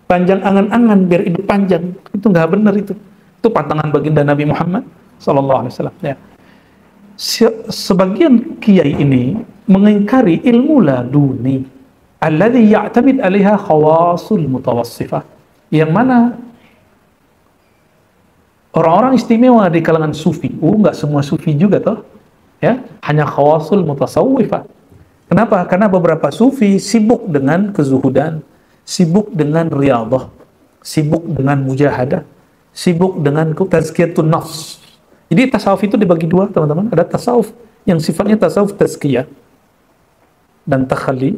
[SPEAKER 1] panjang angan-angan biar hidup panjang, itu nggak bener. Itu pantangan baginda Nabi Muhammad SAW, ya. Sebagian kiai ini mengingkari ilmu laduni alladhi ya'tamid 'alaiha khawasul mutawassifah, yang mana orang-orang istimewa di kalangan sufi. Enggak semua sufi juga toh, ya, hanya khawasul mutasawwifah. Kenapa? Karena beberapa sufi sibuk dengan kezuhudan, sibuk dengan riyadhah, sibuk dengan mujahadah, sibuk dengan tazkiyatun nafs. Jadi tasawuf itu dibagi dua, teman-teman. Ada tasawuf yang sifatnya tasawuf tazkiyah dan takhalli.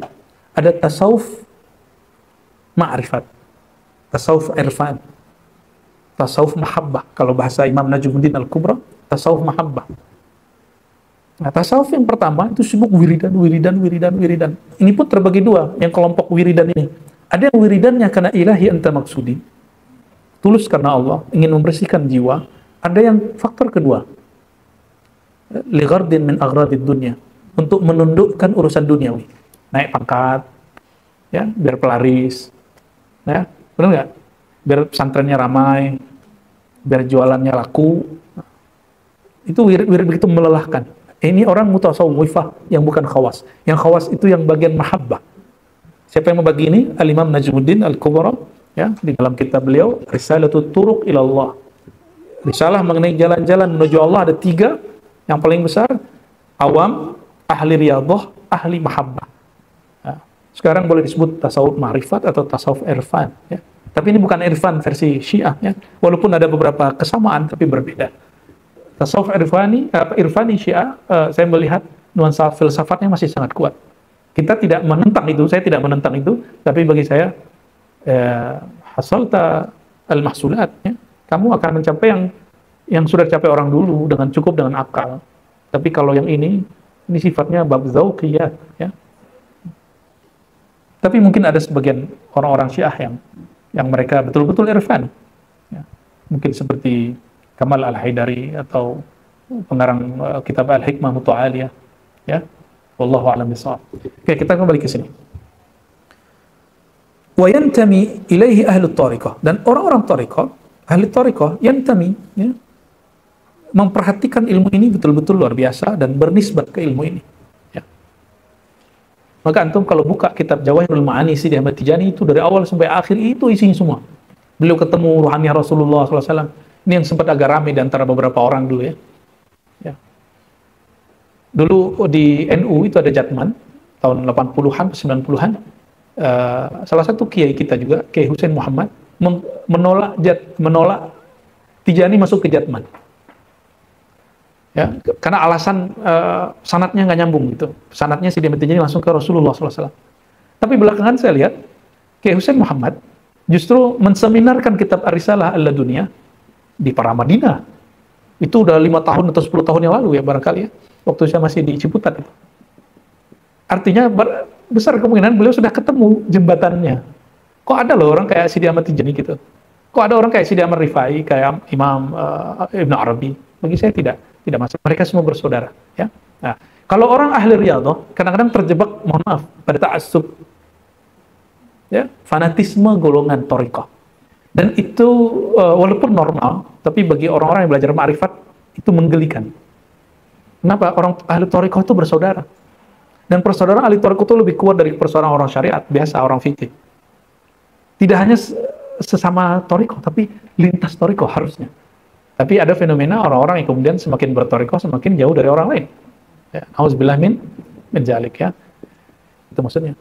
[SPEAKER 1] Ada tasawuf ma'rifat, tasawuf irfan, tasawuf mahabbah. Kalau bahasa Imam Najmuddin Al-Kubra, tasawuf mahabbah. Nah, tasawuf yang pertama itu sibuk wiridan. Ini pun terbagi dua, yang kelompok wiridan ini. Ada yang wiridannya karena ilahi anta maksudi, tulus karena Allah, ingin membersihkan jiwa. Ada yang faktor kedua, li ghardin min agradid dunya, untuk menundukkan urusan duniawi, naik pangkat, ya, biar pelaris, ya, benar nggak? Biar pesantrennya ramai, biar jualannya laku. Itu wirid begitu melelahkan. Ini orang mutasawwifah yang bukan khawas. Yang khawas itu yang bagian mahabbah. Siapa yang membagi ini? Al-Imam Najmuddin Al-Kubra, ya, di dalam kitab beliau Risalatut Turuq ila Allah. Risalah mengenai jalan-jalan menuju Allah ada 3. Yang paling besar awam, ahli riyadhah, ahli mahabbah. Ya. Sekarang boleh disebut tasawuf ma'rifat atau tasawuf irfan, ya. Tapi ini bukan irfan versi Syiah, ya. Walaupun ada beberapa kesamaan tapi berbeda. Tasawuf irfani Syiah, saya melihat nuansa filsafatnya masih sangat kuat. Kita tidak menentang itu, saya tidak menentang itu, tapi bagi saya hasalta al-mahsulat, ya. Kamu akan mencapai yang sudah dicapai orang dulu dengan cukup dengan akal. Tapi kalau yang ini sifatnya bab zauqiyah, ya. Tapi mungkin ada sebagian orang-orang Syiah yang mereka betul-betul irfan, ya. Mungkin seperti Kamal Al-Haidari atau pengarang kitab Al-Hikmah Muta'aliyah, ya. Wallahu a'lam bishawab. Oke, kita kembali ke sini. Wa yantami ilaihi ahlut thariqah, dan orang-orang thariqah, ahli thariqah yantami, ya, memperhatikan ilmu ini betul-betul luar biasa dan bernisbat ke ilmu ini, ya. Maka antum kalau buka kitab Jawahirul Ma'ani Sidi Ahmad Tijani, itu dari awal sampai akhir itu isinya semua. Beliau ketemu ruhani Rasulullah SAW. Ini yang sempat agak ramai di antara beberapa orang dulu, ya. Ya. Dulu di NU itu ada Jatman tahun 80-an, 90-an. Salah satu kiai kita juga, Kiai Husain Muhammad, menolak Tijani masuk ke Jatman. Ya, karena alasan sanadnya nggak nyambung gitu. Sanadnya Sidi Ahmad Tijani langsung ke Rasulullah SAW. Tapi belakangan saya lihat Kiai Husain Muhammad justru menseminarkan kitab Ar-Risalah Al-Laduniyah di Paramadina. Itu udah 5 tahun atau 10 tahun yang lalu, ya, barangkali, ya, waktu saya masih di Ciputat itu. Artinya besar kemungkinan beliau sudah ketemu jembatannya. Kok ada loh orang kayak Sidi Ahmad Tijani gitu? Kok ada orang kayak Sidi Ahmad Rifai, kayak Imam Ibn Arabi? Bagi saya tidak masuk. Mereka semua bersaudara, ya. Nah, kalau orang ahli riyadhah kadang-kadang terjebak, mohon maaf, pada ta'assub, ya, fanatisme golongan thariqah. Dan itu walaupun normal, tapi bagi orang-orang yang belajar ma'rifat itu menggelikan. Kenapa? Orang ahli thariqah itu bersaudara. Dan persaudaraan ahli thariqah itu lebih kuat dari persaudaraan orang syariat biasa, orang fikih. Tidak hanya sesama thariqah, tapi lintas thariqah harusnya. Tapi ada fenomena orang-orang yang kemudian semakin berthariqah semakin jauh dari orang lain. Ya, auzubillah min jalik, ya. Itu maksudnya.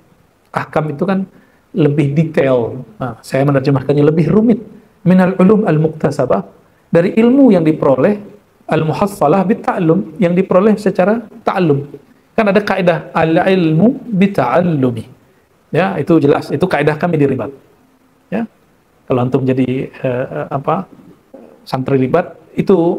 [SPEAKER 1] Ahkam itu kan lebih detail. Nah, saya menerjemahkannya lebih rumit. Minal ulum al-muktasabah, dari ilmu yang diperoleh, al-muhassalah bit-ta'allum, yang diperoleh secara ta'allum. Kan ada kaidah al-ilmu bit-ta'allumi. Ya, itu jelas. Itu kaidah kami di Ribat. Ya. Kalau antum jadi santri Ribat, itu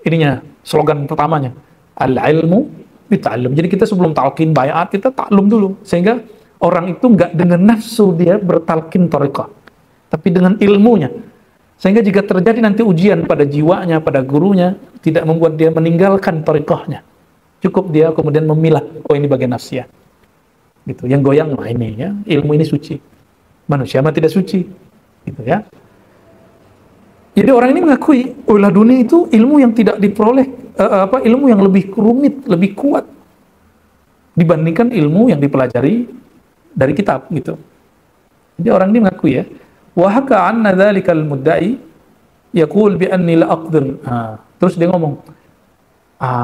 [SPEAKER 1] ininya, slogan pertamanya. Al-ilmu bit-ta'allum. Jadi kita sebelum talqin bayat, kita ta'allum dulu. Sehingga orang itu nggak dengan nafsu dia bertalqin thariqah, tapi dengan ilmunya. Sehingga jika terjadi nanti ujian pada jiwanya, pada gurunya, tidak membuat dia meninggalkan thariqahnya. Cukup dia kemudian memilah, oh ini bagian nafsiyah. Gitu. Yang goyang, nah ini, ya, ilmu ini suci. Manusia mah tidak suci. Gitu, ya. Jadi orang ini mengakui, oh laduni itu ilmu yang tidak diperoleh, ilmu yang lebih rumit, lebih kuat dibandingkan ilmu yang dipelajari dari kitab, gitu. Jadi orang ini mengaku, ya, wa haka anna dzalikal mudda'i yaqul bi anni la aqdir. Terus dia ngomong,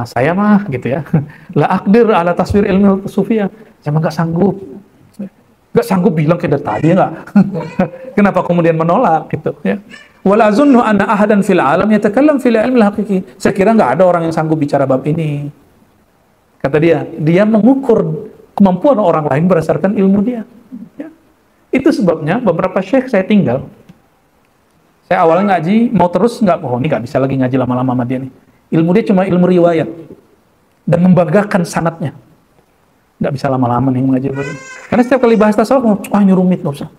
[SPEAKER 1] saya mah gitu, ya, la aqdir ala taswir ilmu sufiyah. Saya mah enggak sanggup bilang kayak tadi, enggak. Kenapa kemudian menolak, gitu, ya. Wala azunnu anna ahadan fil alam yatakallam fil ilmi al-haqiqi. Saya kira enggak ada orang yang sanggup bicara bab ini. Kata dia mengukur kemampuan orang lain berdasarkan ilmu dia. Ya. Itu sebabnya beberapa syekh saya tinggal. Saya awalnya ngaji, mau terus nggak, oh ini nggak bisa lagi ngaji lama-lama sama dia nih. Ilmu dia cuma ilmu riwayat. Dan membanggakan sanatnya. Nggak bisa lama-lama nih mengaji. Karena setiap kali bahas tasawuf, wah ini rumit, nggak usah.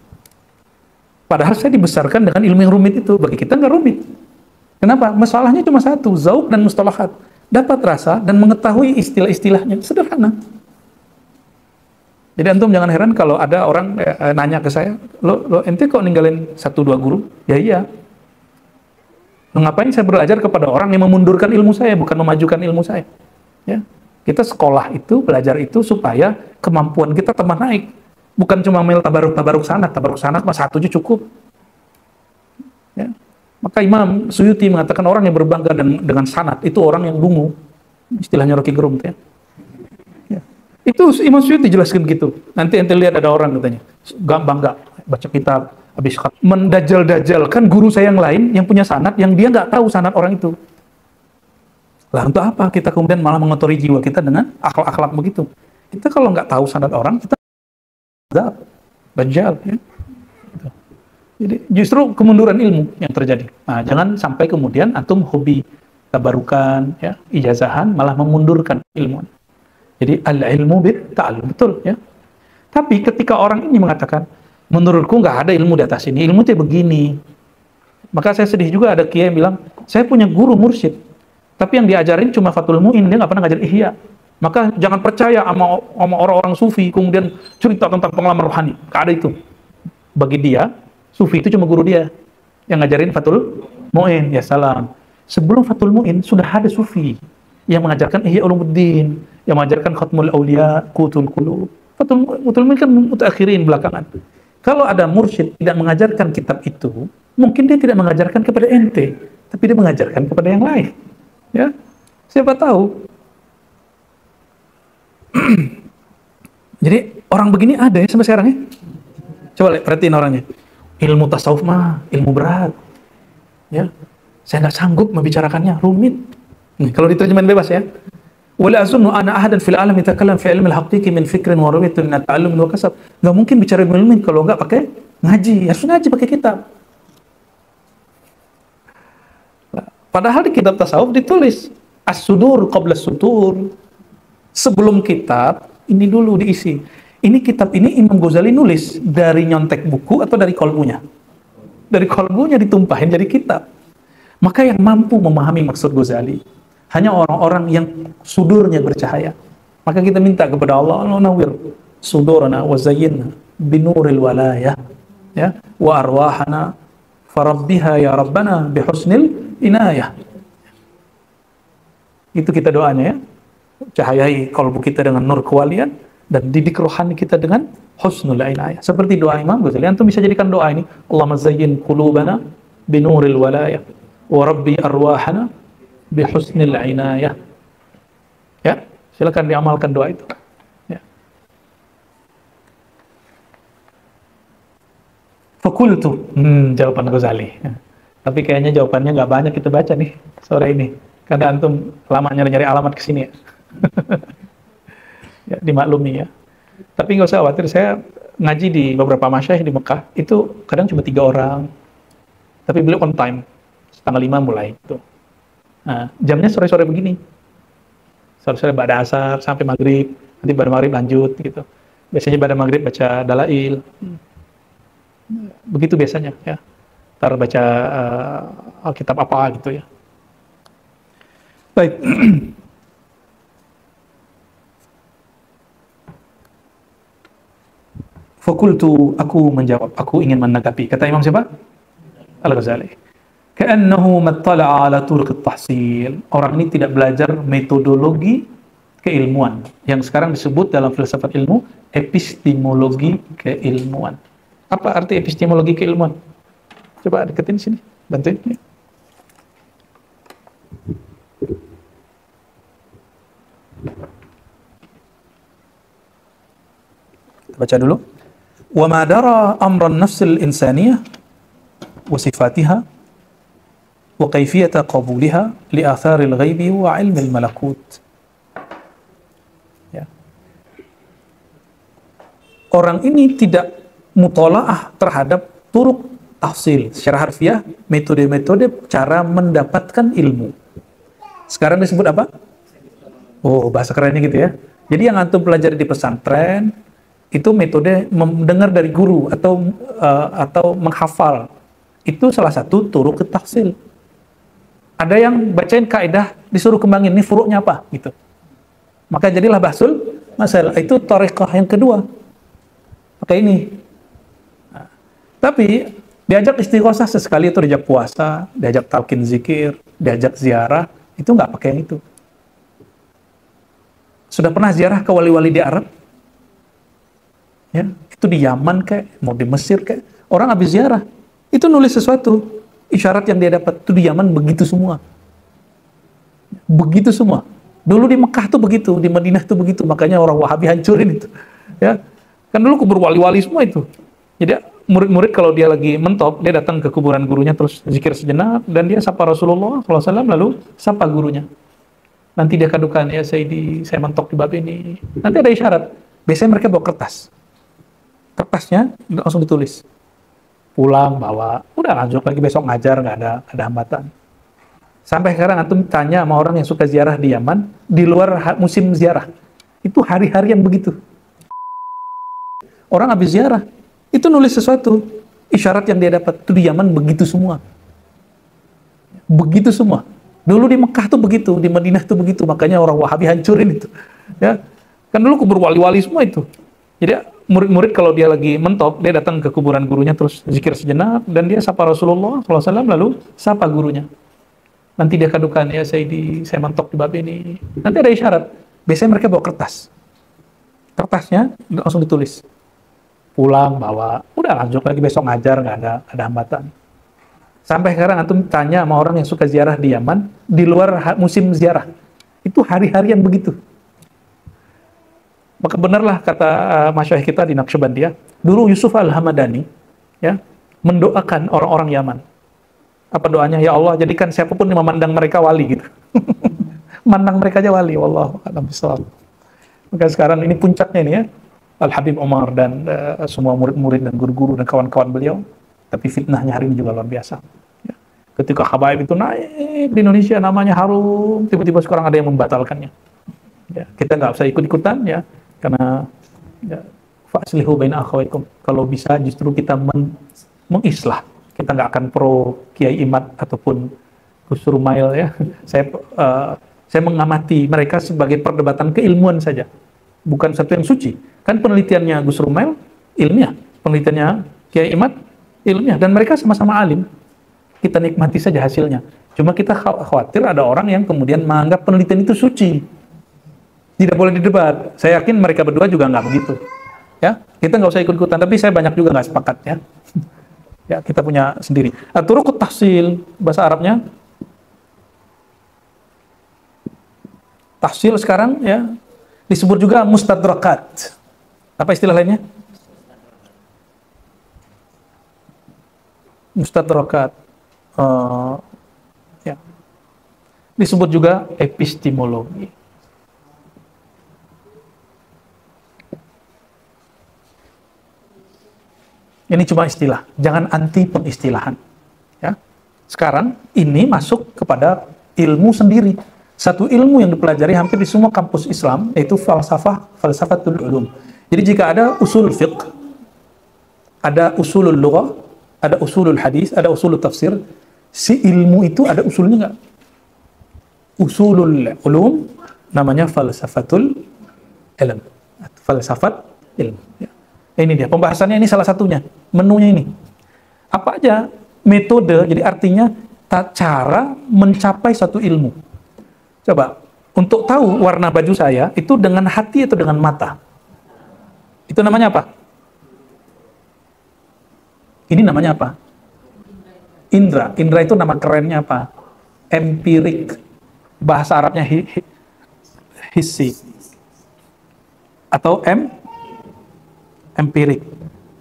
[SPEAKER 1] Padahal saya dibesarkan dengan ilmu yang rumit itu. Bagi kita nggak rumit. Kenapa? Masalahnya cuma satu, zauq dan mustalahat. Dapat rasa dan mengetahui istilah-istilahnya. Sederhana. Jadi antum jangan heran kalau ada orang nanya ke saya, lo ente kok ninggalin 1-2 guru? Ya iya. Ngapain saya belajar kepada orang yang memundurkan ilmu saya, bukan memajukan ilmu saya? Ya. Kita sekolah itu, belajar itu supaya kemampuan kita tambah naik. Bukan cuma mel tabaruk sanad mah satu aja cukup. Ya. Maka Imam Suyuti mengatakan orang yang berbangga dengan sanad itu orang yang dungu. Istilahnya Rocky Gerung ya. Ya. Itu Imam Suyuti jelaskan gitu. Nanti ente lihat ada orang katanya, bangga baca kitab, habis mendajal-dajalkan guru saya yang lain yang punya sanad yang dia nggak tahu sanad orang itu. Lah untuk apa kita kemudian malah mengotori jiwa kita dengan akhlak-akhlak begitu? Kita kalau nggak tahu sanad orang, kita dajjal ya. Gitu. Jadi justru kemunduran ilmu yang terjadi. Nah, jangan sampai kemudian antum hobi tabarukan ya, ijazahan malah memundurkan ilmu. Jadi al-ilmu bit-ta'allum, betul ya. Tapi ketika orang ini mengatakan menurutku nggak ada ilmu di atas ini, ilmu itu begini. Maka saya sedih juga ada kiai yang bilang, saya punya guru mursyid, tapi yang diajarin cuma Fathul Mu'in, dia nggak pernah ngajar Ihya. Maka jangan percaya sama orang-orang sufi, kemudian cerita tentang pengalaman rohani. Nggak ada itu. Bagi dia, sufi itu cuma guru dia. Yang ngajarin Fathul Mu'in, ya salam. Sebelum Fathul Mu'in, sudah ada sufi yang mengajarkan Ihya Ulumuddin, yang mengajarkan Khatmul Auliya, Qutul Qulub. Fathul Mu'in kan mutakhirin belakangan. Kalau ada mursyid tidak mengajarkan kitab itu, mungkin dia tidak mengajarkan kepada ente, tapi dia mengajarkan kepada yang lain. Ya, siapa tahu. Jadi orang begini ada ya sampai sekarang ya. Coba perhatiin orangnya. Ilmu tasawuf mah ilmu berat. Ya, saya nggak sanggup membicarakannya, rumit. Nih, kalau diterjemahin bebas ya. Wala azunnu ana ahadan fil alam yatakallam fi ilmi al-haqiqi min fikrin wa ru'yatin min ta'allum wa kasab. Enggak mungkin bicara ilmu kalau enggak pakai ngaji. Harus ngaji pakai kitab. Padahal di kitab tasawuf ditulis as-sudur qabla as-sutur. Sebelum kitab ini dulu diisi. Ini kitab ini Imam Ghazali nulis dari nyontek buku atau dari kolbunya? Dari kolbunya ditumpahin jadi kitab. Maka yang mampu memahami maksud Ghazali hanya orang-orang yang sudurnya bercahaya. Maka kita minta kepada Allah, Allah nawwir sudurana wa zayyinna binuril walayah ya wa arwahana farabbiha ya rabbana bihusnil inayah. Itu kita doanya ya. Cahayai kalbu kita dengan nur kewalian dan didik rohani kita dengan husnul inayah. Seperti doa Imam Ghazali, antum bisa jadikan doa ini, Allahumma zayyin qulubana binuril walayah wa rabbi arwahana bihusnil inayah. Ya, silakan diamalkan doa itu. Ya. Fakultu, jawaban Ghazali. Ya. Tapi kayaknya jawabannya nggak banyak kita baca nih sore ini. Karena antum lama nyari-nyari alamat ke sini ya. Ya, dimaklumi ya. Tapi nggak usah khawatir, saya ngaji di beberapa masyayikh di Mekah, itu kadang cuma 3 orang. Tapi beliau on time, 4:30 mulai itu. Nah, jamnya sore-sore begini. Sore-sore pada asar sampai maghrib, nanti pada maghrib lanjut gitu. Biasanya pada maghrib baca dalail. Begitu biasanya ya. Ntar baca Alkitab apa gitu ya. Baik. Fakultu, aku menjawab, aku ingin menanggapi. Kata Imam siapa? Al-Ghazali. Ka'annahu mattala'a ala turuq at-tahsil. Orang ini tidak belajar metodologi keilmuan yang sekarang disebut dalam filsafat ilmu epistemologi keilmuan. Apa arti epistemologi keilmuan? Coba deketin sini, bantuin. Kita baca dulu. Wa ma dara amran nafsil insaniyah wa sifatiha wa kayfiyata qabuliha li atharil ghaibi wa ilmil malakut. Ya. Orang ini tidak mutola'ah terhadap turuk tahsil secara harfiah, metode-metode cara mendapatkan ilmu. Sekarang disebut apa? Oh, bahasa kerennya gitu ya. Jadi yang antum pelajari di pesantren itu metode mendengar dari guru atau menghafal. Itu salah satu turuk tahsil. Ada yang bacain kaidah disuruh kembangin ini furuknya apa gitu. Maka jadilah bahsul masalah. Itu thariqah yang kedua. Maka ini. Nah, tapi Diajak istighosah sesekali itu, diajak puasa, diajak talqin zikir, diajak ziarah, itu nggak pakai yang itu. Sudah pernah ziarah ke wali-wali di Arab? Ya, itu di Yaman kayak, mau di Mesir kayak, orang habis ziarah, itu nulis sesuatu, isyarat yang dia dapat, itu di Yaman begitu semua. Begitu semua. Dulu di Mekah tuh begitu, di Madinah tuh begitu, makanya orang Wahabi hancurin itu. Ya, kan dulu kubur wali-wali semua itu. Jadi murid-murid kalau dia lagi mentok, dia datang ke kuburan gurunya terus zikir sejenak dan dia sapa Rasulullah SAW lalu sapa gurunya. Nanti dia kadukan, ya Sayyidi, saya mentok di bab ini. Nanti ada isyarat. Biasanya mereka bawa kertas. Kertasnya langsung ditulis. Pulang bawa, udah lanjut lagi besok ngajar, nggak ada hambatan. Sampai sekarang antum tanya sama orang yang suka ziarah di Yaman, di luar musim ziarah, itu hari-harian begitu. Orang habis ziarah, itu nulis sesuatu, isyarat yang dia dapat, itu di Yaman begitu semua. Begitu semua. Dulu di Mekah tuh begitu, di Madinah tuh begitu, makanya orang Wahabi hancurin itu. Ya, kan dulu kubur wali-wali semua itu. Jadi murid-murid kalau dia lagi mentok, dia datang ke kuburan gurunya terus zikir sejenak dan dia sapa Rasulullah SAW lalu sapa gurunya. Nanti dia kadukan, ya Sayyidi, saya mentok di bab ini. Nanti ada isyarat. Biasanya mereka bawa kertas. Kertasnya langsung ditulis. Pulang bawa, udah lanjut lagi besok ngajar, nggak ada hambatan. Sampai sekarang antum tanya sama orang yang suka ziarah di Yaman, di luar musim ziarah, itu hari-harian begitu. Maka benarlah kata masyayikh kita di Naqsyabandiyah, dulu Yusuf Al-Hamadani ya mendoakan orang-orang Yaman. Apa doanya? Ya Allah, jadikan siapapun yang memandang mereka wali gitu. Mandang mereka aja wali, wallahu a'lam bishawab. Maka sekarang ini puncaknya ini ya, Al-Habib Umar dan semua murid-murid dan guru-guru dan kawan-kawan beliau. Tapi fitnahnya hari ini juga luar biasa. Ya. Ketika habaib itu naik di Indonesia, namanya harum, tiba-tiba sekarang ada yang membatalkannya. Ya, kita nggak usah ikut-ikutan ya, karena ya, fa'aslihu baina akhawaikum. Kalau bisa justru kita mengislah. Kita nggak akan pro Kiai Imad ataupun Gus Rumail ya. Saya mengamati mereka sebagai perdebatan keilmuan saja, bukan satu yang suci. Kan penelitiannya Gus Rumail ilmiah, penelitiannya Kiai Imad ilmiah, dan mereka sama-sama alim. Kita nikmati saja hasilnya. Cuma kita khawatir ada orang yang kemudian menganggap penelitian itu suci, tidak boleh didebat. Saya yakin mereka berdua juga nggak begitu. Ya, kita nggak usah ikut-ikutan. Tapi saya banyak juga nggak sepakat ya. Ya, kita punya sendiri. Turuqut tahsil, bahasa Arabnya. Tahsil sekarang ya disebut juga mustadrakat. Apa istilah lainnya? Mustadrakat. Ya. Disebut juga epistemologi. Ini cuma istilah, jangan anti pengistilahan. Ya. Sekarang ini masuk kepada ilmu sendiri. Satu ilmu yang dipelajari hampir di semua kampus Islam, yaitu falsafatul ulum. Jadi jika ada usul fiqh, ada usulul lughah, ada usulul hadis, ada usulul tafsir, si ilmu itu ada usulnya nggak? Usulul ulum namanya falsafatul ilm, falsafat ilmu. Ya. Ini dia, pembahasannya ini salah satunya, menunya ini. Apa aja metode, jadi artinya cara mencapai satu ilmu. Coba, untuk tahu warna baju saya, itu dengan hati atau dengan mata? Itu namanya apa? Ini namanya apa? Indra. Indra itu nama kerennya apa? Empirik. Bahasa Arabnya hissi. Atau empirik.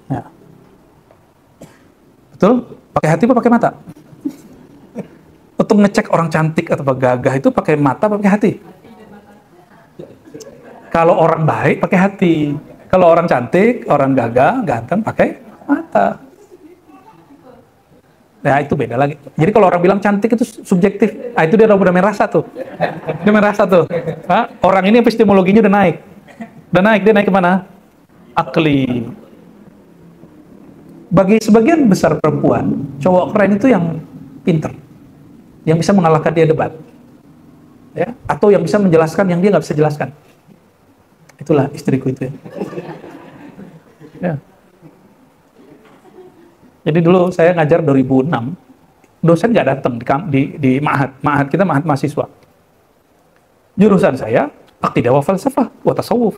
[SPEAKER 1] Ya. Betul? Pakai hati apa pakai mata? Untuk ngecek orang cantik atau gagah itu pakai mata apa pakai hati? Kalau orang baik pakai hati. Kalau orang cantik, orang gagah, ganteng pakai mata. Nah, itu beda lagi. Jadi kalau orang bilang cantik itu subjektif. Nah, itu dia udah merasa tuh. Dia merasa tuh. Nah, orang ini epistemologinya udah naik. Udah naik, dia naik kemana? Akli. Bagi sebagian besar perempuan, cowok keren itu yang pinter, yang bisa mengalahkan dia debat, ya, atau yang bisa menjelaskan yang dia nggak bisa jelaskan. Itulah istriku itu. Ya. Jadi dulu saya ngajar 2006, dosen nggak datang di ma'had. Ma'had kita ma'had mahasiswa. Jurusan saya akidah wa falsafah wa tasawuf.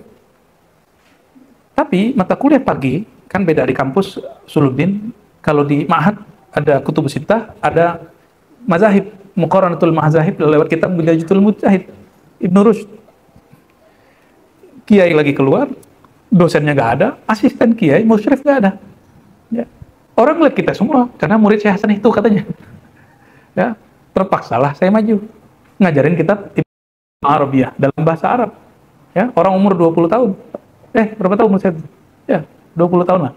[SPEAKER 1] Tapi mata kuliah pagi kan beda di kampus Suluddin. Kalau di ma'had ada kutubus sittah, ada mazahib, muqaranatul mazahib lewat kitab Bidayatul Mujtahid Ibnu Rushd. Kiai lagi keluar, dosennya nggak ada, asisten kiai, musyrif nggak ada. Ya. Orang lihat kita semua, karena murid Syekh Hasan itu katanya. Ya, terpaksalah saya maju ngajarin kitab Arabiyah dalam bahasa Arab. Ya, orang umur 20 tahun. Berapa tahun umur saya? Ya, 20 tahun lah.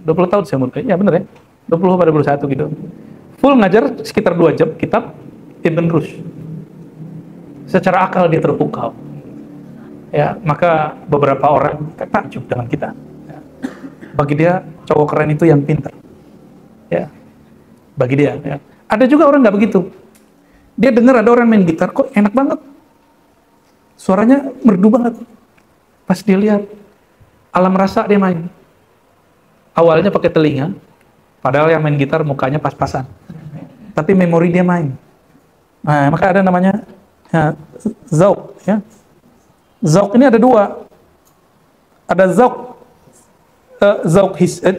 [SPEAKER 1] 20 tahun saya umur. Ya, benar ya. 20 pada 21 gitu. Full ngajar sekitar 2 jam kitab Ibn Rushd. Secara akal dia terpukau. Ya, maka beberapa orang takjub dengan kita. Ya. Bagi dia cowok keren itu yang pintar. Ya. Bagi dia, ya. Ada juga orang nggak begitu. Dia dengar ada orang main gitar, kok enak banget. Suaranya merdu banget. Pas dia lihat, alam rasa dia main. Awalnya pakai telinga, padahal yang main gitar mukanya pas-pasan. Tapi memori dia main. Nah, maka ada namanya ya, zauk, ya. Zauk ini ada 2. Ada zauk,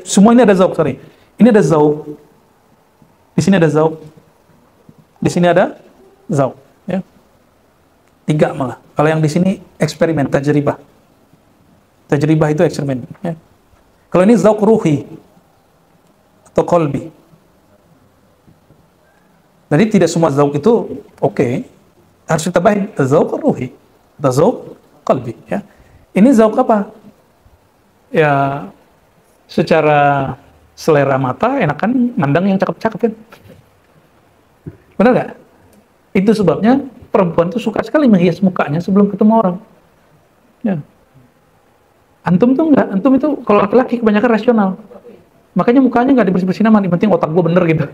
[SPEAKER 1] semua ini ada zauk, sorry. Ini ada zauk. Di sini ada zauk. Di sini ada zauk, ya. 3 malah. Kalau yang di sini eksperimen, tajribah. Tajribah itu eksperimen, ya. Kalau ini zauk ruhi atau qalbi. Jadi tidak semua zauk itu oke. Harus ditabahin zauk ruhi atau zauk qalbi, ya. Ini zauk apa? Ya, secara selera mata enakan mandang yang cakep-cakep kan. Benar nggak? Itu sebabnya perempuan itu suka sekali menghias mukanya sebelum ketemu orang. Ya. Antum tuh enggak, antum itu kalau laki-laki kebanyakan rasional. Makanya mukanya nggak dibersih-bersihin aman, yang penting otak gue bener gitu.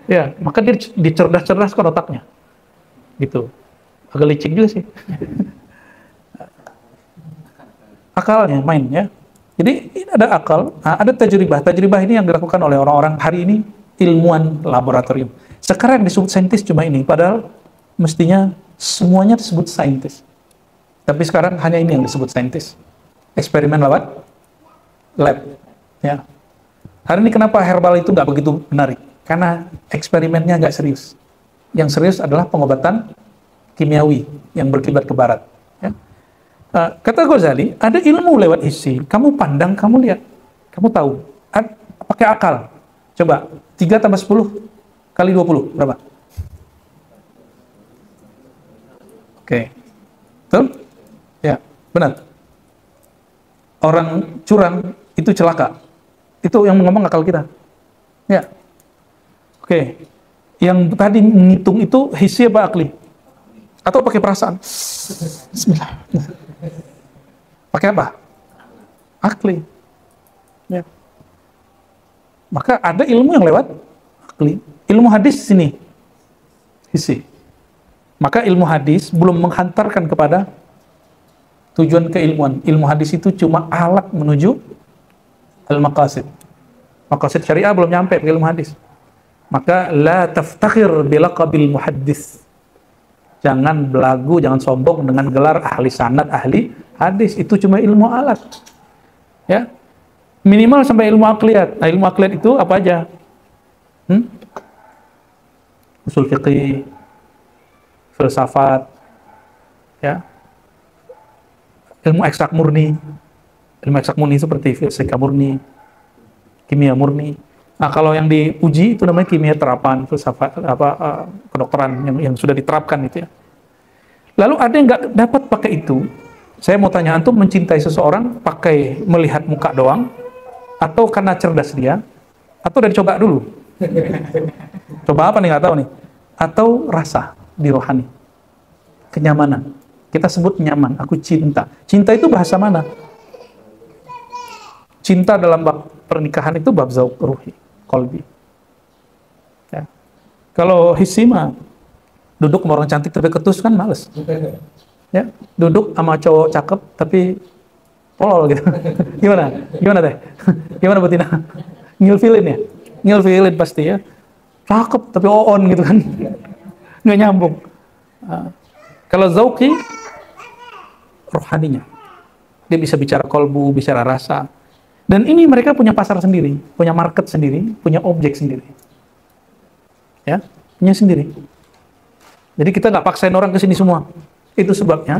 [SPEAKER 1] Ya, maka dia dicerdas-cerdaskan otaknya. Gitu. Agak licik juga sih. Akalnya main, ya. Jadi ada akal, ada tajribah. Tajribah ini yang dilakukan oleh orang-orang hari ini ilmuwan laboratorium. Sekarang yang disebut saintis cuma ini, padahal mestinya semuanya disebut saintis. Tapi sekarang hanya ini yang disebut saintis. Eksperimen lewat lab. Ya. Hari ini kenapa herbal itu nggak begitu menarik? Karena eksperimennya nggak serius. Yang serius adalah pengobatan kimiawi yang berkiblat ke barat. Ya. Kata Ghazali, ada ilmu lewat isi. Kamu pandang, kamu lihat, kamu tahu. Pakai akal. Coba 3 tambah 10 kali 20 berapa? Oke. Betul? Ya, benar. Orang curang itu celaka. Itu yang ngomong akal kita. Ya. Oke. Yang tadi menghitung itu hissi apa akli? Atau pakai perasaan? Bismillah. Pakai apa? Akli. Ya. Maka ada ilmu yang lewat akli. Ilmu hadis sini. Hissi. Maka ilmu hadis belum menghantarkan kepada tujuan keilmuan. Ilmu hadis itu cuma alat menuju al-maqasid. Maqasid syariah belum nyampe ke ilmu hadis. Maka la taftakhir bilaqabil muhaddis. Jangan belagu, jangan sombong dengan gelar ahli sanad, ahli hadis. Itu cuma ilmu alat. Ya. Minimal sampai ilmu akliyat. Nah, ilmu akliyat itu apa aja? Usul fiqih, filsafat, ya. Ilmu eksak murni. Ilmu eksak murni seperti fisika murni, kimia murni. Nah, kalau yang diuji itu namanya kimia terapan, filsafat kedokteran yang sudah diterapkan itu ya. Lalu ada yang nggak dapat pakai itu. Saya mau tanya, antum mencintai seseorang pakai melihat muka doang, atau karena cerdas dia, atau udah dicoba dulu? Coba apa nih, nggak tahu nih. Atau rasa di rohani, kenyamanan. Kita sebut nyaman, aku cinta. Cinta itu bahasa mana? Cinta dalam bab pernikahan itu bab zauq ruhi, qalbi. Ya. Kalau hissi mah, duduk sama orang cantik tapi ketus kan males. Ya, duduk sama cowok cakep tapi tolol gitu. Gimana? Gimana teh? Gimana Betina? Ngilfilin ya? Ngilfilin pasti ya. Cakep, tapi on gitu kan. Nggak nyambung. Kalau zauqi, rohaninya. Dia bisa bicara kolbu, bicara rasa. Dan ini mereka punya pasar sendiri, punya market sendiri, punya objek sendiri. Ya, punya sendiri. Jadi kita nggak paksain orang ke sini semua. Itu sebabnya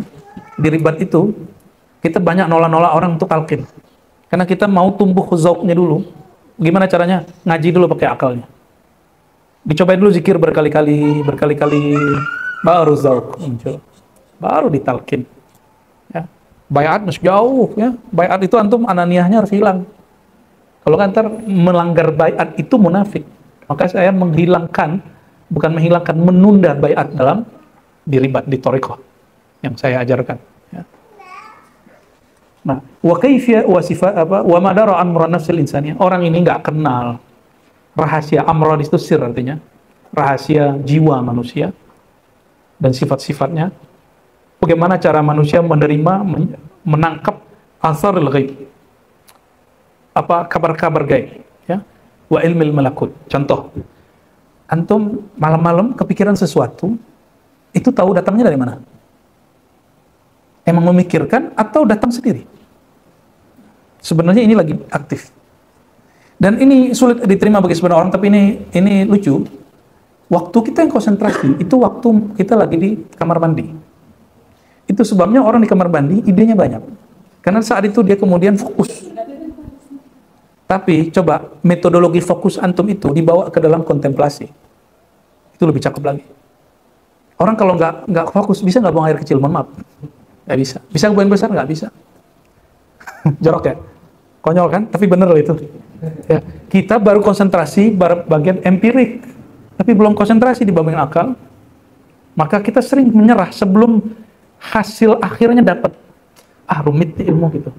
[SPEAKER 1] di ribat itu kita banyak nolak-nolak orang untuk talqin. Karena kita mau tumbuh zauqnya dulu. Gimana caranya? Ngaji dulu pakai akalnya. Dicobain dulu zikir berkali-kali, baru zauq muncul. Baru ditalqin. Ya. Baiat masih jauh ya. Baiat itu antum ananiahnya harus hilang. Kalau kan ntar melanggar baiat itu munafik. Maka saya menghilangkan, bukan menghilangkan, menunda baiat dalam diribat di thariqah yang saya ajarkan. Ya. Nah, wa kaifiya wa sifat apa? Wa madara amra nafsil insaniyah. Orang ini nggak kenal rahasia amra itu sir artinya rahasia jiwa manusia dan sifat-sifatnya. Bagaimana cara manusia menerima, menangkap asarul ghaib, apa kabar-kabar gaib, ya, wa ilmil malakut. Contoh, antum malam-malam kepikiran sesuatu, itu tahu datangnya dari mana? Emang memikirkan atau datang sendiri? Sebenarnya ini lagi aktif. Dan ini sulit diterima bagi sebagian orang, tapi ini lucu. Waktu kita yang konsentrasi, itu waktu kita lagi di kamar mandi. Itu sebabnya orang di kamar mandi idenya banyak. Karena saat itu dia kemudian fokus. Tapi coba metodologi fokus antum itu dibawa ke dalam kontemplasi. Itu lebih cakep lagi. Orang kalau nggak fokus, bisa nggak buang air kecil? Mohon maaf. Nggak bisa. Bisa buang besar? Nggak bisa. Jorok ya? Konyol kan? Tapi bener loh itu. Ya. Kita baru konsentrasi bagian empirik. Tapi belum konsentrasi di bagian akal. Maka kita sering menyerah sebelum hasil akhirnya dapat. Rumit nih ilmu gitu.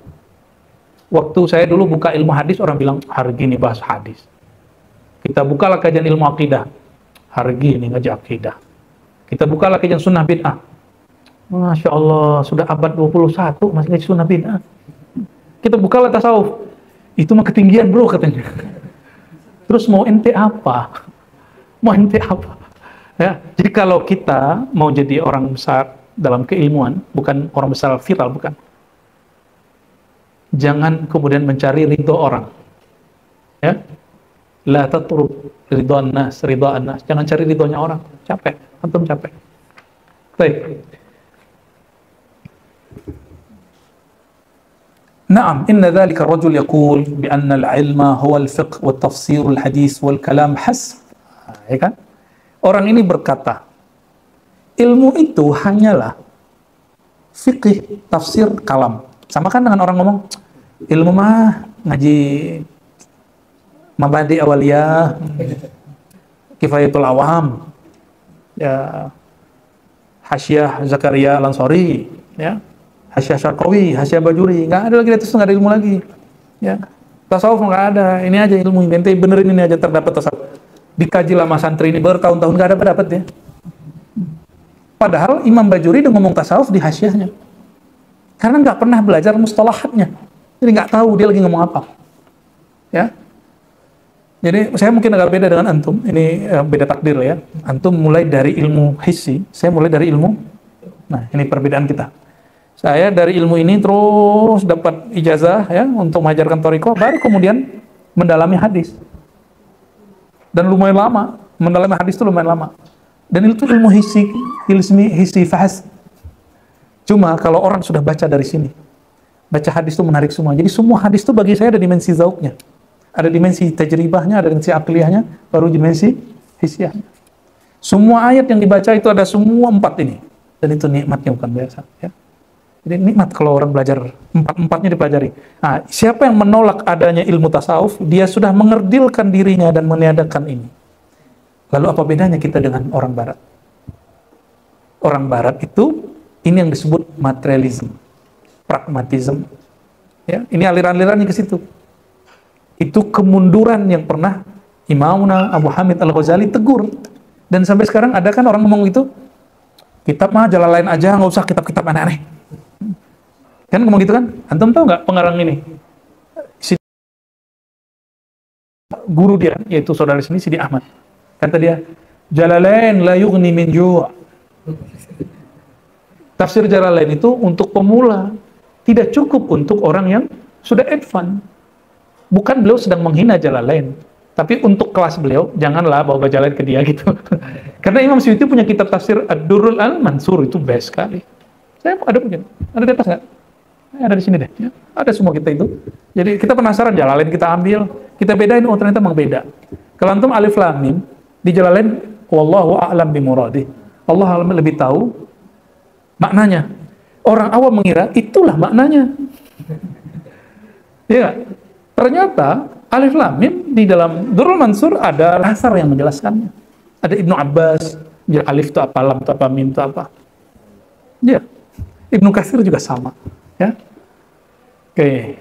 [SPEAKER 1] Waktu saya dulu buka ilmu hadis, orang bilang, hari gini bahas hadis. Kita bukalah kajian ilmu akidah. Hari gini ngaji akidah. Kita bukalah kajian sunnah bid'ah. Masya Allah, sudah abad 21 masih ngaji sunnah bid'ah. Kita bukalah tasawuf. Itu mah ketinggian bro katanya. Terus mau ente apa? Mau ente apa? Ya, jadi kalau kita mau jadi orang besar dalam keilmuan, bukan orang besar viral, bukan. Jangan kemudian mencari ridho orang. Ya. La tatrub ridhoan nas, ridhoan nas. Jangan cari ridhonya orang. Capek, antum capek. Baik. Naam, inna dzalika ar-rajul yaqul bi anna al-ilma huwa al-fiqh wa tafsir al-hadis wal kalam hasb. Ya kan? Orang ini berkata, ilmu itu hanyalah fikih, tafsir, kalam. Sama kan dengan orang ngomong, ilmu mah ngaji mabadi awaliyah, kifayatul awam, ya, Hasyiah Zakaria Al-Ansari, ya, Hasyiah Syarqawi, Hasyiah Bajuri, nggak ada lagi, itu nggak ada ilmu lagi, ya. Tasawuf nggak ada, ini aja ilmu, ente benerin ini aja terdapat tasawuf. Dikaji lama santri ini bertahun-tahun nggak dapat ya. Padahal Imam Bajuri udah ngomong tasawuf di hasyiahnya, karena nggak pernah belajar mustalahatnya, jadi nggak tahu dia lagi ngomong apa, ya. Jadi saya mungkin agak beda dengan antum, ini beda takdir ya. Antum mulai dari ilmu hissi, saya mulai dari ilmu. Nah, ini perbedaan kita. Saya dari ilmu ini terus dapat ijazah ya untuk mengajarkan thariqah, baru kemudian mendalami hadis. Dan lumayan lama, mendalami hadis itu lumayan lama. Dan itu ilmu hissi fahas. Cuma kalau orang sudah baca dari sini, baca hadis itu menarik semua. Jadi semua hadis itu bagi saya ada dimensi zauqnya. Ada dimensi tajribahnya, ada dimensi akliyahnya, baru dimensi hissiyahnya. Semua ayat yang dibaca itu ada semua 4 ini. Dan itu nikmatnya bukan biasa. Ya. Jadi nikmat kalau orang belajar 4-4-nya dipelajari. Nah, siapa yang menolak adanya ilmu tasawuf, dia sudah mengerdilkan dirinya dan meniadakan ini. Lalu apa bedanya kita dengan orang barat? Orang barat itu, ini yang disebut materialism, pragmatism. Ya, ini aliran-alirannya ke situ. Itu kemunduran yang pernah Imamuna Abu Hamid Al-Ghazali tegur. Dan sampai sekarang ada kan orang ngomong itu, kitab mah jalan lain aja, nggak usah kitab-kitab aneh-aneh. Kan ngomong gitu kan? Antum tahu nggak pengarang ini? guru dia, yaitu saudara sini Sidi Ahmad. Kata dia, Jalalain la yughni min ju'. Tafsir Jalalain itu untuk pemula, tidak cukup untuk orang yang sudah advance. Bukan beliau sedang menghina Jalalain, tapi untuk kelas beliau, janganlah bawa Jalalain ke dia gitu. Karena Imam Suyuti punya kitab tafsir Ad-Durrul Al-Mansur, itu best sekali. Saya ada punya, ada di atas nggak? Ada di sini deh, ya. Ada semua kita itu. Jadi kita penasaran, Jalalain kita ambil, kita bedain, oh ternyata memang beda. Kalau antum alif lam mim, di Jalalain, wallahu a'lam bimuradih. Allah alam lebih tahu maknanya. Orang awam mengira itulah maknanya. Ya, ternyata alif lam mim di dalam Durrul Mansur ada asar yang menjelaskannya. Ada Ibnu Abbas, alif itu apa, lam itu apa, mim itu apa. Ya, Ibnu Katsir juga sama. Ya, oke.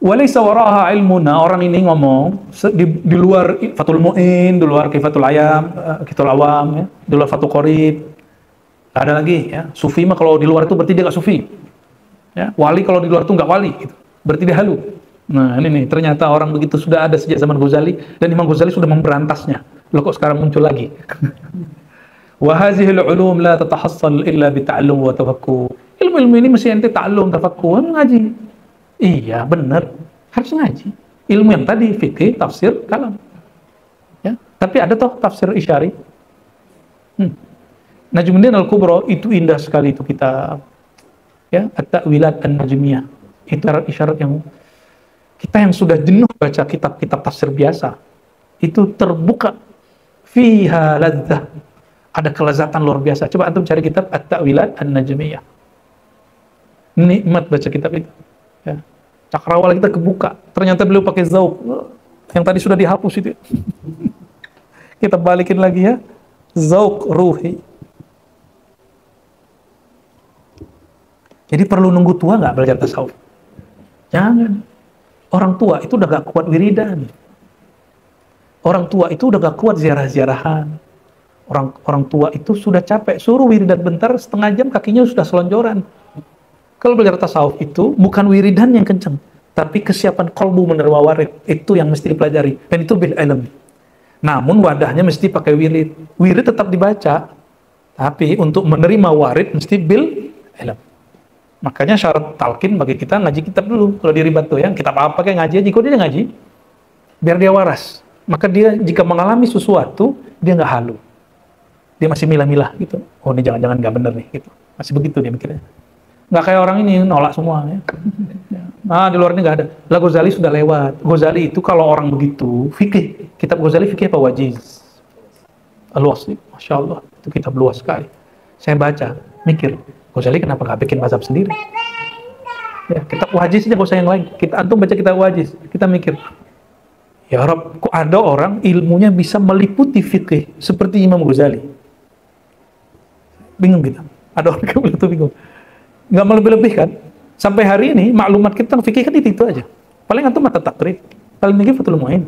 [SPEAKER 1] Walaysa waraha ilmuna, orang ini ngomong di luar Fathul Mu'in, di luar Kifatul Ayam, Kifatul Awam, ya, di luar Fathul Qorib. Ada lagi, ya. Sufi mah kalau di luar itu berarti dia nggak sufi. Ya, wali kalau di luar itu nggak wali, gitu. Berarti dia halu. Nah, ini nih, ternyata orang begitu sudah ada sejak zaman Ghazali, dan Imam Ghazali sudah memberantasnya. Loh kok sekarang muncul lagi? Wa hazihil ulum la tatahassal illa bita'allum wa tafakkur. Ilmu-ilmu ini mesti ente ta'allum, tafakkur, ngaji. Iya, benar. Harus ngaji. Ilmu yang tadi, fikih, tafsir, kalam. Ya, tapi ada toh tafsir isyari. Najmuddin Al-Kubra, itu indah sekali itu kitab. Ya, At-Ta'wilat An-Najmiyah. Itu isyarat yang kita yang sudah jenuh baca kitab-kitab tafsir biasa, itu terbuka fiha ladzah. Ada kelezatan luar biasa. Coba antum cari kitab At-Ta'wilat An-Najmiyah. Nikmat baca kitab itu. Ya. Cakrawala kita kebuka. Ternyata beliau pakai zauq. Yang tadi sudah dihapus itu. Kita balikin lagi ya. Zauq ruhi. Jadi perlu nunggu tua nggak belajar tasawuf? Jangan. Orang tua itu udah gak kuat wiridan. Orang tua itu udah gak kuat ziarah-ziarahan. Orang tua itu sudah capek. Suruh wiridan bentar, setengah jam kakinya sudah selonjoran. Kalau belajar tasawuf itu bukan wiridan yang kencang, tapi kesiapan kolbu menerima warid, itu yang mesti dipelajari. Dan itu bil ilm. Namun wadahnya mesti pakai wirid. Wirid tetap dibaca, tapi untuk menerima warid mesti bil ilm. Makanya syarat talqin bagi kita ngaji kitab dulu. Kalau di ribat tuh ya, kitab apa kayak ngaji aja, kok dia ngaji, biar dia waras. Maka dia jika mengalami sesuatu, dia nggak halu. Dia masih milah-milah gitu. Oh ini jangan-jangan nggak bener nih gitu. Masih begitu dia mikirnya. Nggak kayak orang ini nolak semua ya. Nah di luar ini nggak ada. Lah Ghazali sudah lewat. Ghazali itu kalau orang begitu fikih, kitab Ghazali fikih apa wajiz? Luas nih, masya Allah itu kitab luas sekali. Saya baca, mikir Ghazali kenapa nggak bikin mazhab sendiri? Ya kitab wajiz aja, gak usah yang lain. Kita antum baca kitab wajiz, kita mikir, ya Rabb, kok ada orang ilmunya bisa meliputi fikih seperti Imam Ghazali? Bingung kita. Ada orang yang itu bingung. Nggak melebih-lebih kan? Sampai hari ini maklumat kita tentang fikih kan itu aja. Paling antum mata takrib, paling tinggi Fathul Mu'in.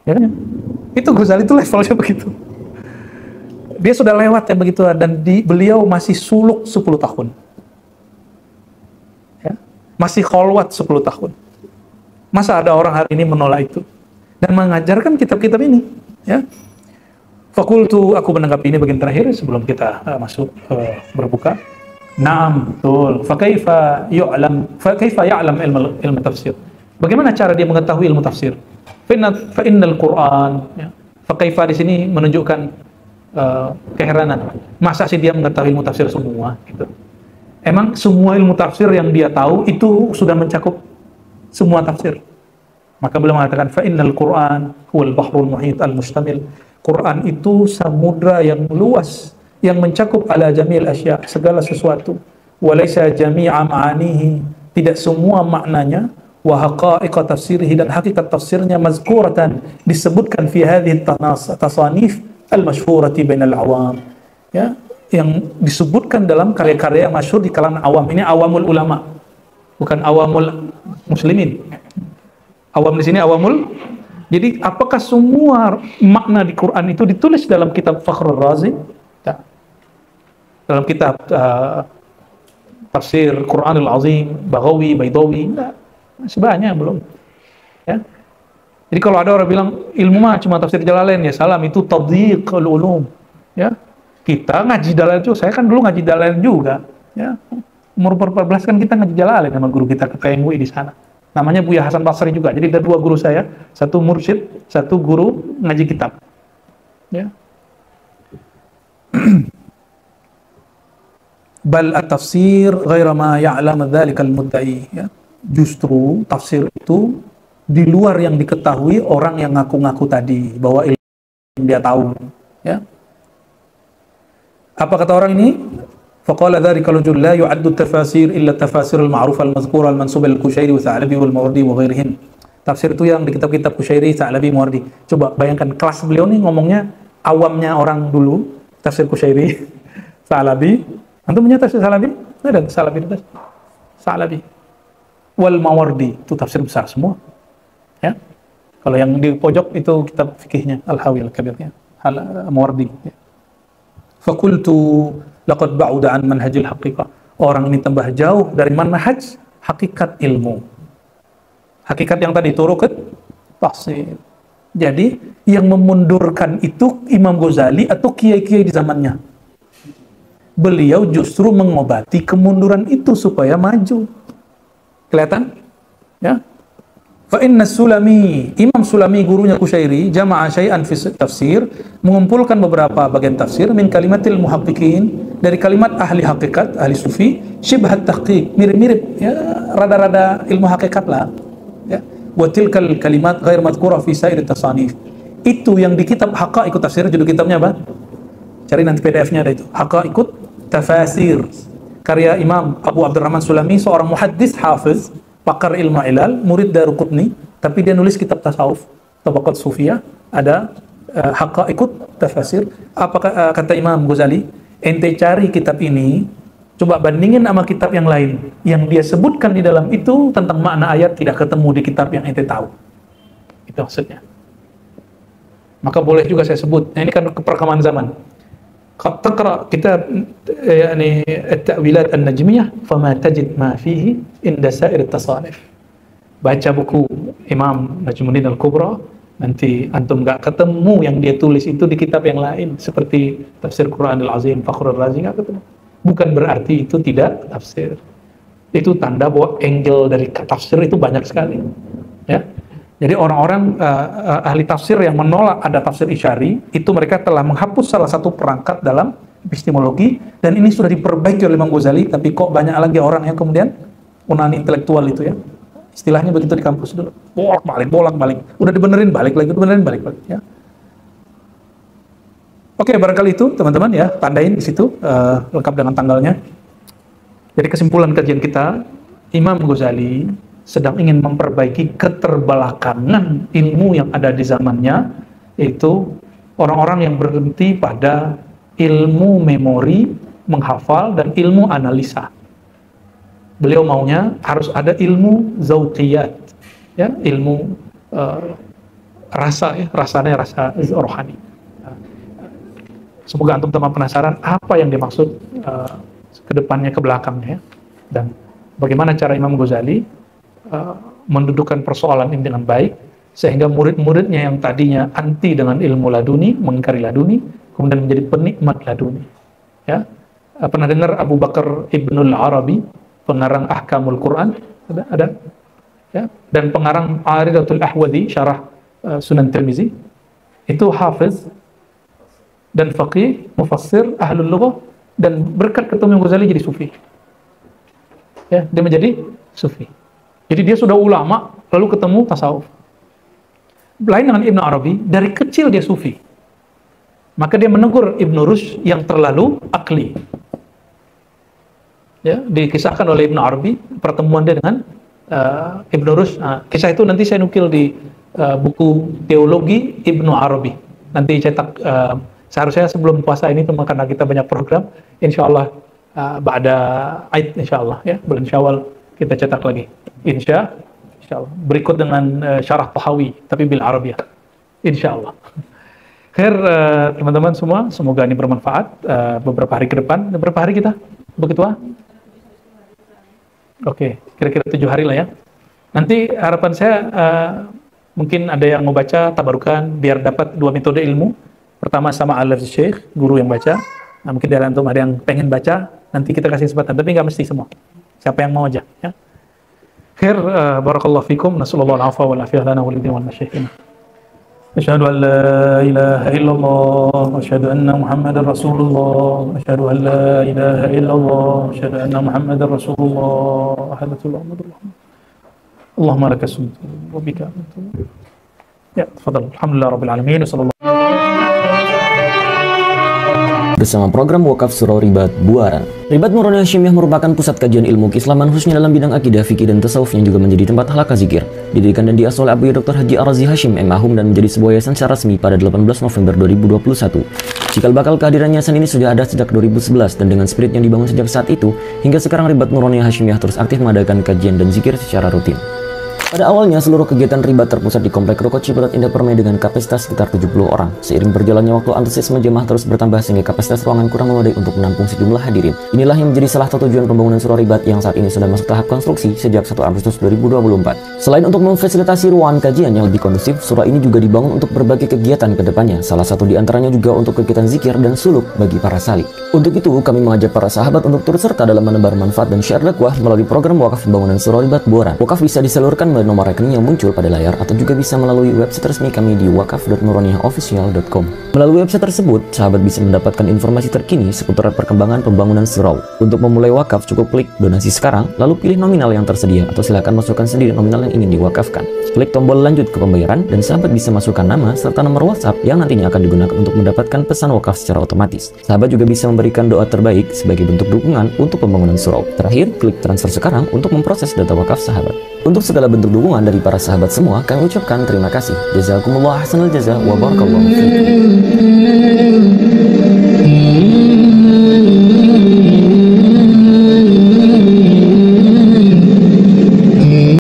[SPEAKER 1] Ya kan? Itu Ghazali itu levelnya begitu. Dia sudah lewat ya begitu, dan beliau masih suluk 10 tahun. Ya? Masih kholwat 10 tahun. Masa ada orang hari ini menolak itu dan mengajarkan kitab-kitab ini, ya? Fakultu, aku menanggapi ini bagian terakhir sebelum kita masuk berbuka. Naam, betul. Fakaifa ya'lam ilmu tafsir. Bagaimana cara dia mengetahui ilmu tafsir? Fa innal Qur'an, ya. Fakaifa di sini menunjukkan keheranan. Masa sih dia mengetahui ilmu tafsir semua gitu? Emang semua ilmu tafsir yang dia tahu itu sudah mencakup semua tafsir? Maka beliau mengatakan fa innal Qur'an huwal bahrul muhit al-mustamil. Quran itu samudra yang luas yang mencakup ala jamil asya, segala sesuatu. Walaysa jami'a ma'anihi, tidak semua maknanya, wa haqa'iqa tafsirihi, dan hakikat tafsirnya mazkuratan, disebutkan fi hadhihi tasanif al-masyhurati bainal awam, ya, yang disebutkan dalam karya-karya yang masyhur di kalangan awam. Ini awamul ulama, bukan awamul muslimin. Awam di sini awamul. Jadi apakah semua makna di Quran itu ditulis dalam kitab Fakhrul Razi? Dalam kitab tafsir Quranul Azim, Baghawi, Baidawi, enggak. Masih banyak belum. Ya. Jadi kalau ada orang bilang ilmu mah cuma tafsir Jalalain, ya salam, itu tadhiqul ulum. Ya. Kita ngaji Jalalain juga, saya kan dulu ngaji Jalalain juga. Ya. Umur 14 kan kita ngaji Jalalain sama guru kita ke MUI di sana. Namanya Buya Hasan Basri juga. Jadi ada dua guru saya, satu mursyid, satu guru ngaji kitab. Ya. Bal at-tafsir ghaira ma ya'lam dzalikal mudda'i, ya. Justru tafsir itu di luar yang diketahui orang yang ngaku-ngaku tadi bahwa ilmu yang dia tahu, ya. Apa kata orang ini? Faqala dzalika rajul la yu'addu tafasir illa tafasir al-ma'ruf al-mazkur al-mansub al-Kushairi wa Tha'labi wal Mawardi wa ghairihim. Tafsir itu yang di kitab-kitab Kushairi, Tha'labi, Mawardi. Coba bayangkan kelas beliau nih ngomongnya awamnya orang dulu, tafsir Kushairi, Tha'labi. Antum punya tafsir Tha'labi? Ada Tha'labi itu. Tha'labi. Wal Mawardi, itu tafsir besar semua. Ya. Kalau yang di pojok itu kitab fikihnya, Al-Hawi Al-Kabirnya, Al-Mawardi. Ya. Fakultu laqad ba'uda an manhajil haqiqah. Orang ini tambah jauh dari manhaj hakikat ilmu. Hakikat yang tadi turuq tafsir. Jadi yang memundurkan itu Imam Ghazali atau kiai-kiai di zamannya. Beliau justru mengobati kemunduran itu supaya maju. Kelihatan? Ya. Fa inna Sulami, Imam Sulami gurunya Kushairi, jama'a syai'an fi tafsir, mengumpulkan beberapa bagian tafsir min kalimatil muhaqqiqin, dari kalimat ahli hakikat, ahli sufi, syibhat tahqiq, mirip-mirip, ya, rada-rada ilmu hakikat lah. Ya. Wa tilkal kalimat ghair madhkura fi sa'ir tasanif. Itu yang di kitab Haqa'iqut Tafsir, judul kitabnya apa? Cari nanti PDF-nya ada itu. Haqa'iqut Tafasir. Karya Imam Abu Abdurrahman Sulami, seorang muhaddis hafiz, pakar ilmu ilal, murid Daruqutni, tapi dia nulis kitab tasawuf, Tabaqat Sufiyah, ada Haqa'iqut Tafasir. Apa kata Imam Ghazali? Ente cari kitab ini, coba bandingin sama kitab yang lain. Yang dia sebutkan di dalam itu tentang makna ayat tidak ketemu di kitab yang ente tahu. Itu maksudnya. Maka boleh juga saya sebut. Nah, ini kan keperkaman zaman. Taqra kitab yani at-ta'wilat an-najmiyah fama tajid ma fihi inda sa'ir at-tasanif. Baca buku Imam Najmuddin Al-Kubra, nanti antum enggak ketemu yang dia tulis itu di kitab yang lain seperti Tafsir Quran Al-Azim, Fakhrul Razi, enggak ketemu. Bukan berarti itu tidak tafsir. Itu tanda bahwa angle dari tafsir itu banyak sekali. Ya. Jadi orang-orang ahli tafsir yang menolak ada tafsir isyari, itu mereka telah menghapus salah satu perangkat dalam epistemologi, dan ini sudah diperbaiki oleh Imam Ghazali, tapi kok banyak lagi orang yang kemudian unani intelektual itu, ya. Istilahnya begitu di kampus dulu. Bolak-balik. Udah dibenerin balik lagi, ya. Oke, barangkali itu teman-teman, ya, tandain di situ lengkap dengan tanggalnya. Jadi kesimpulan kajian kita, Imam Ghazali sedang ingin memperbaiki keterbelakangan ilmu yang ada di zamannya, yaitu orang-orang yang berhenti pada ilmu memori, menghafal, dan ilmu analisa. Beliau maunya harus ada ilmu zauqiyat, ya, ilmu rasa, ya, rasanya rasa rohani. Semoga antum teman penasaran apa yang dimaksud ke depannya, ke belakangnya, ya, dan bagaimana cara Imam Ghazali mendudukkan persoalan ini dengan baik, sehingga murid-muridnya yang tadinya anti dengan ilmu laduni, mengingkari laduni, kemudian menjadi penikmat laduni. Ya, pernah dengar Abu Bakar Ibnul Arabi, pengarang Ahkamul Quran, ada, ya, dan pengarang Aridatul Ahwadi, syarah Sunan Tirmizi, itu hafiz dan faqih, mufassir, ahlul lughah, dan berkat ketemu Ghazali jadi sufi. Ya, dia menjadi sufi. Jadi dia sudah ulama, lalu ketemu tasawuf. Lain dengan Ibn Arabi, dari kecil dia sufi. Maka dia menegur Ibn Rushd yang terlalu akli. Ya, dikisahkan oleh Ibn Arabi, pertemuan dia dengan Ibn Rushd. Kisah itu nanti saya nukil di buku Teologi Ibn Arabi. Nanti cetak, seharusnya sebelum puasa ini, cuma karena kita banyak program, insya Allah ba'da Aid, insya Allah, ya, bulan Syawal kita cetak lagi, insya Allah, berikut dengan syarah Tahawi, tapi bil Arabiyah, insya Allah. Khair, teman-teman semua, semoga ini bermanfaat. Beberapa hari ke depan, berapa hari kita? Begitu, Oke, kira-kira 7 hari lah, ya. Nanti harapan saya mungkin ada yang mau baca tabarukan biar dapat 2 metode ilmu. Pertama sama Al-Lafz Syekh, guru yang baca. Nah, mungkin dari antum ada yang pengen baca, nanti kita kasih kesempatan, tapi nggak mesti semua. Siapa yang mau aja, ya. Khair, barakallahu fikum, nasallallahu al-afwa wal afiyah lana wal lidin wal masyayikhina. Asyhadu an la ilaha illallah wa asyhadu anna Muhammadar Rasulullah. Asyhadu an la ilaha illallah wa asyhadu anna Muhammadar Rasulullah. Ahadatul Muhammadur Allahumma laka sumtu wa bika amantu. Ya, tafadhal. Alhamdulillah rabbil alamin.
[SPEAKER 2] Bersama program Wakaf Surau Ribat Buaran. Ribat Nurani Hasyimiyah merupakan pusat kajian ilmu keislaman khususnya dalam bidang akidah, fikih, dan tasawuf yang juga menjadi tempat halaqah zikir. Didirikan dan diasuh oleh Abu Dr. Haji Ar-Razi Hashim M. Ahum dan menjadi sebuah yayasan secara resmi pada 18 November 2021. Cikal bakal kehadiran yayasan ini sudah ada sejak 2011 dan dengan spirit yang dibangun sejak saat itu, hingga sekarang Ribat Nurani Hasyimiyah terus aktif mengadakan kajian dan zikir secara rutin. Pada awalnya, seluruh kegiatan Ribat terpusat di Komplek Ruko Cipelat Indah Permai dengan kapasitas sekitar 70 orang. Seiring berjalannya waktu, antusiasme jemaah terus bertambah sehingga kapasitas ruangan kurang memadai untuk menampung sejumlah hadirin. Inilah yang menjadi salah satu tujuan pembangunan Surau Ribat yang saat ini sudah masuk tahap konstruksi sejak 1 Agustus 2024. Selain untuk memfasilitasi ruangan kajian yang lebih kondusif, surau ini juga dibangun untuk berbagai kegiatan ke depannya. Salah satu di antaranya juga untuk kegiatan zikir dan suluk bagi para salik. Untuk itu, kami mengajak para sahabat untuk turut serta dalam menebar manfaat dan syiar dakwah melalui program wakaf pembangunan Surau Ribat Buaran. Wakaf bisa disalurkan melalui nomor rekening yang muncul pada layar atau juga bisa melalui website resmi kami di wakaf.nuraniyahofficial.com. Melalui website tersebut, sahabat bisa mendapatkan informasi terkini seputar perkembangan pembangunan surau. Untuk memulai wakaf, cukup klik donasi sekarang, lalu pilih nominal yang tersedia atau silakan masukkan sendiri nominal yang ingin diwakafkan. Klik tombol lanjut ke pembayaran dan sahabat bisa masukkan nama serta nomor WhatsApp yang nantinya akan digunakan untuk mendapatkan pesan wakaf secara otomatis. Sahabat juga bisa memberikan doa terbaik sebagai bentuk dukungan untuk pembangunan surau. Terakhir, klik transfer sekarang untuk memproses data wakaf sahabat. Untuk segala bentuk dukungan dari para sahabat semua, kami ucapkan terima kasih. Jazakumullah ahsanal jazaa wa barakallahu fiikum.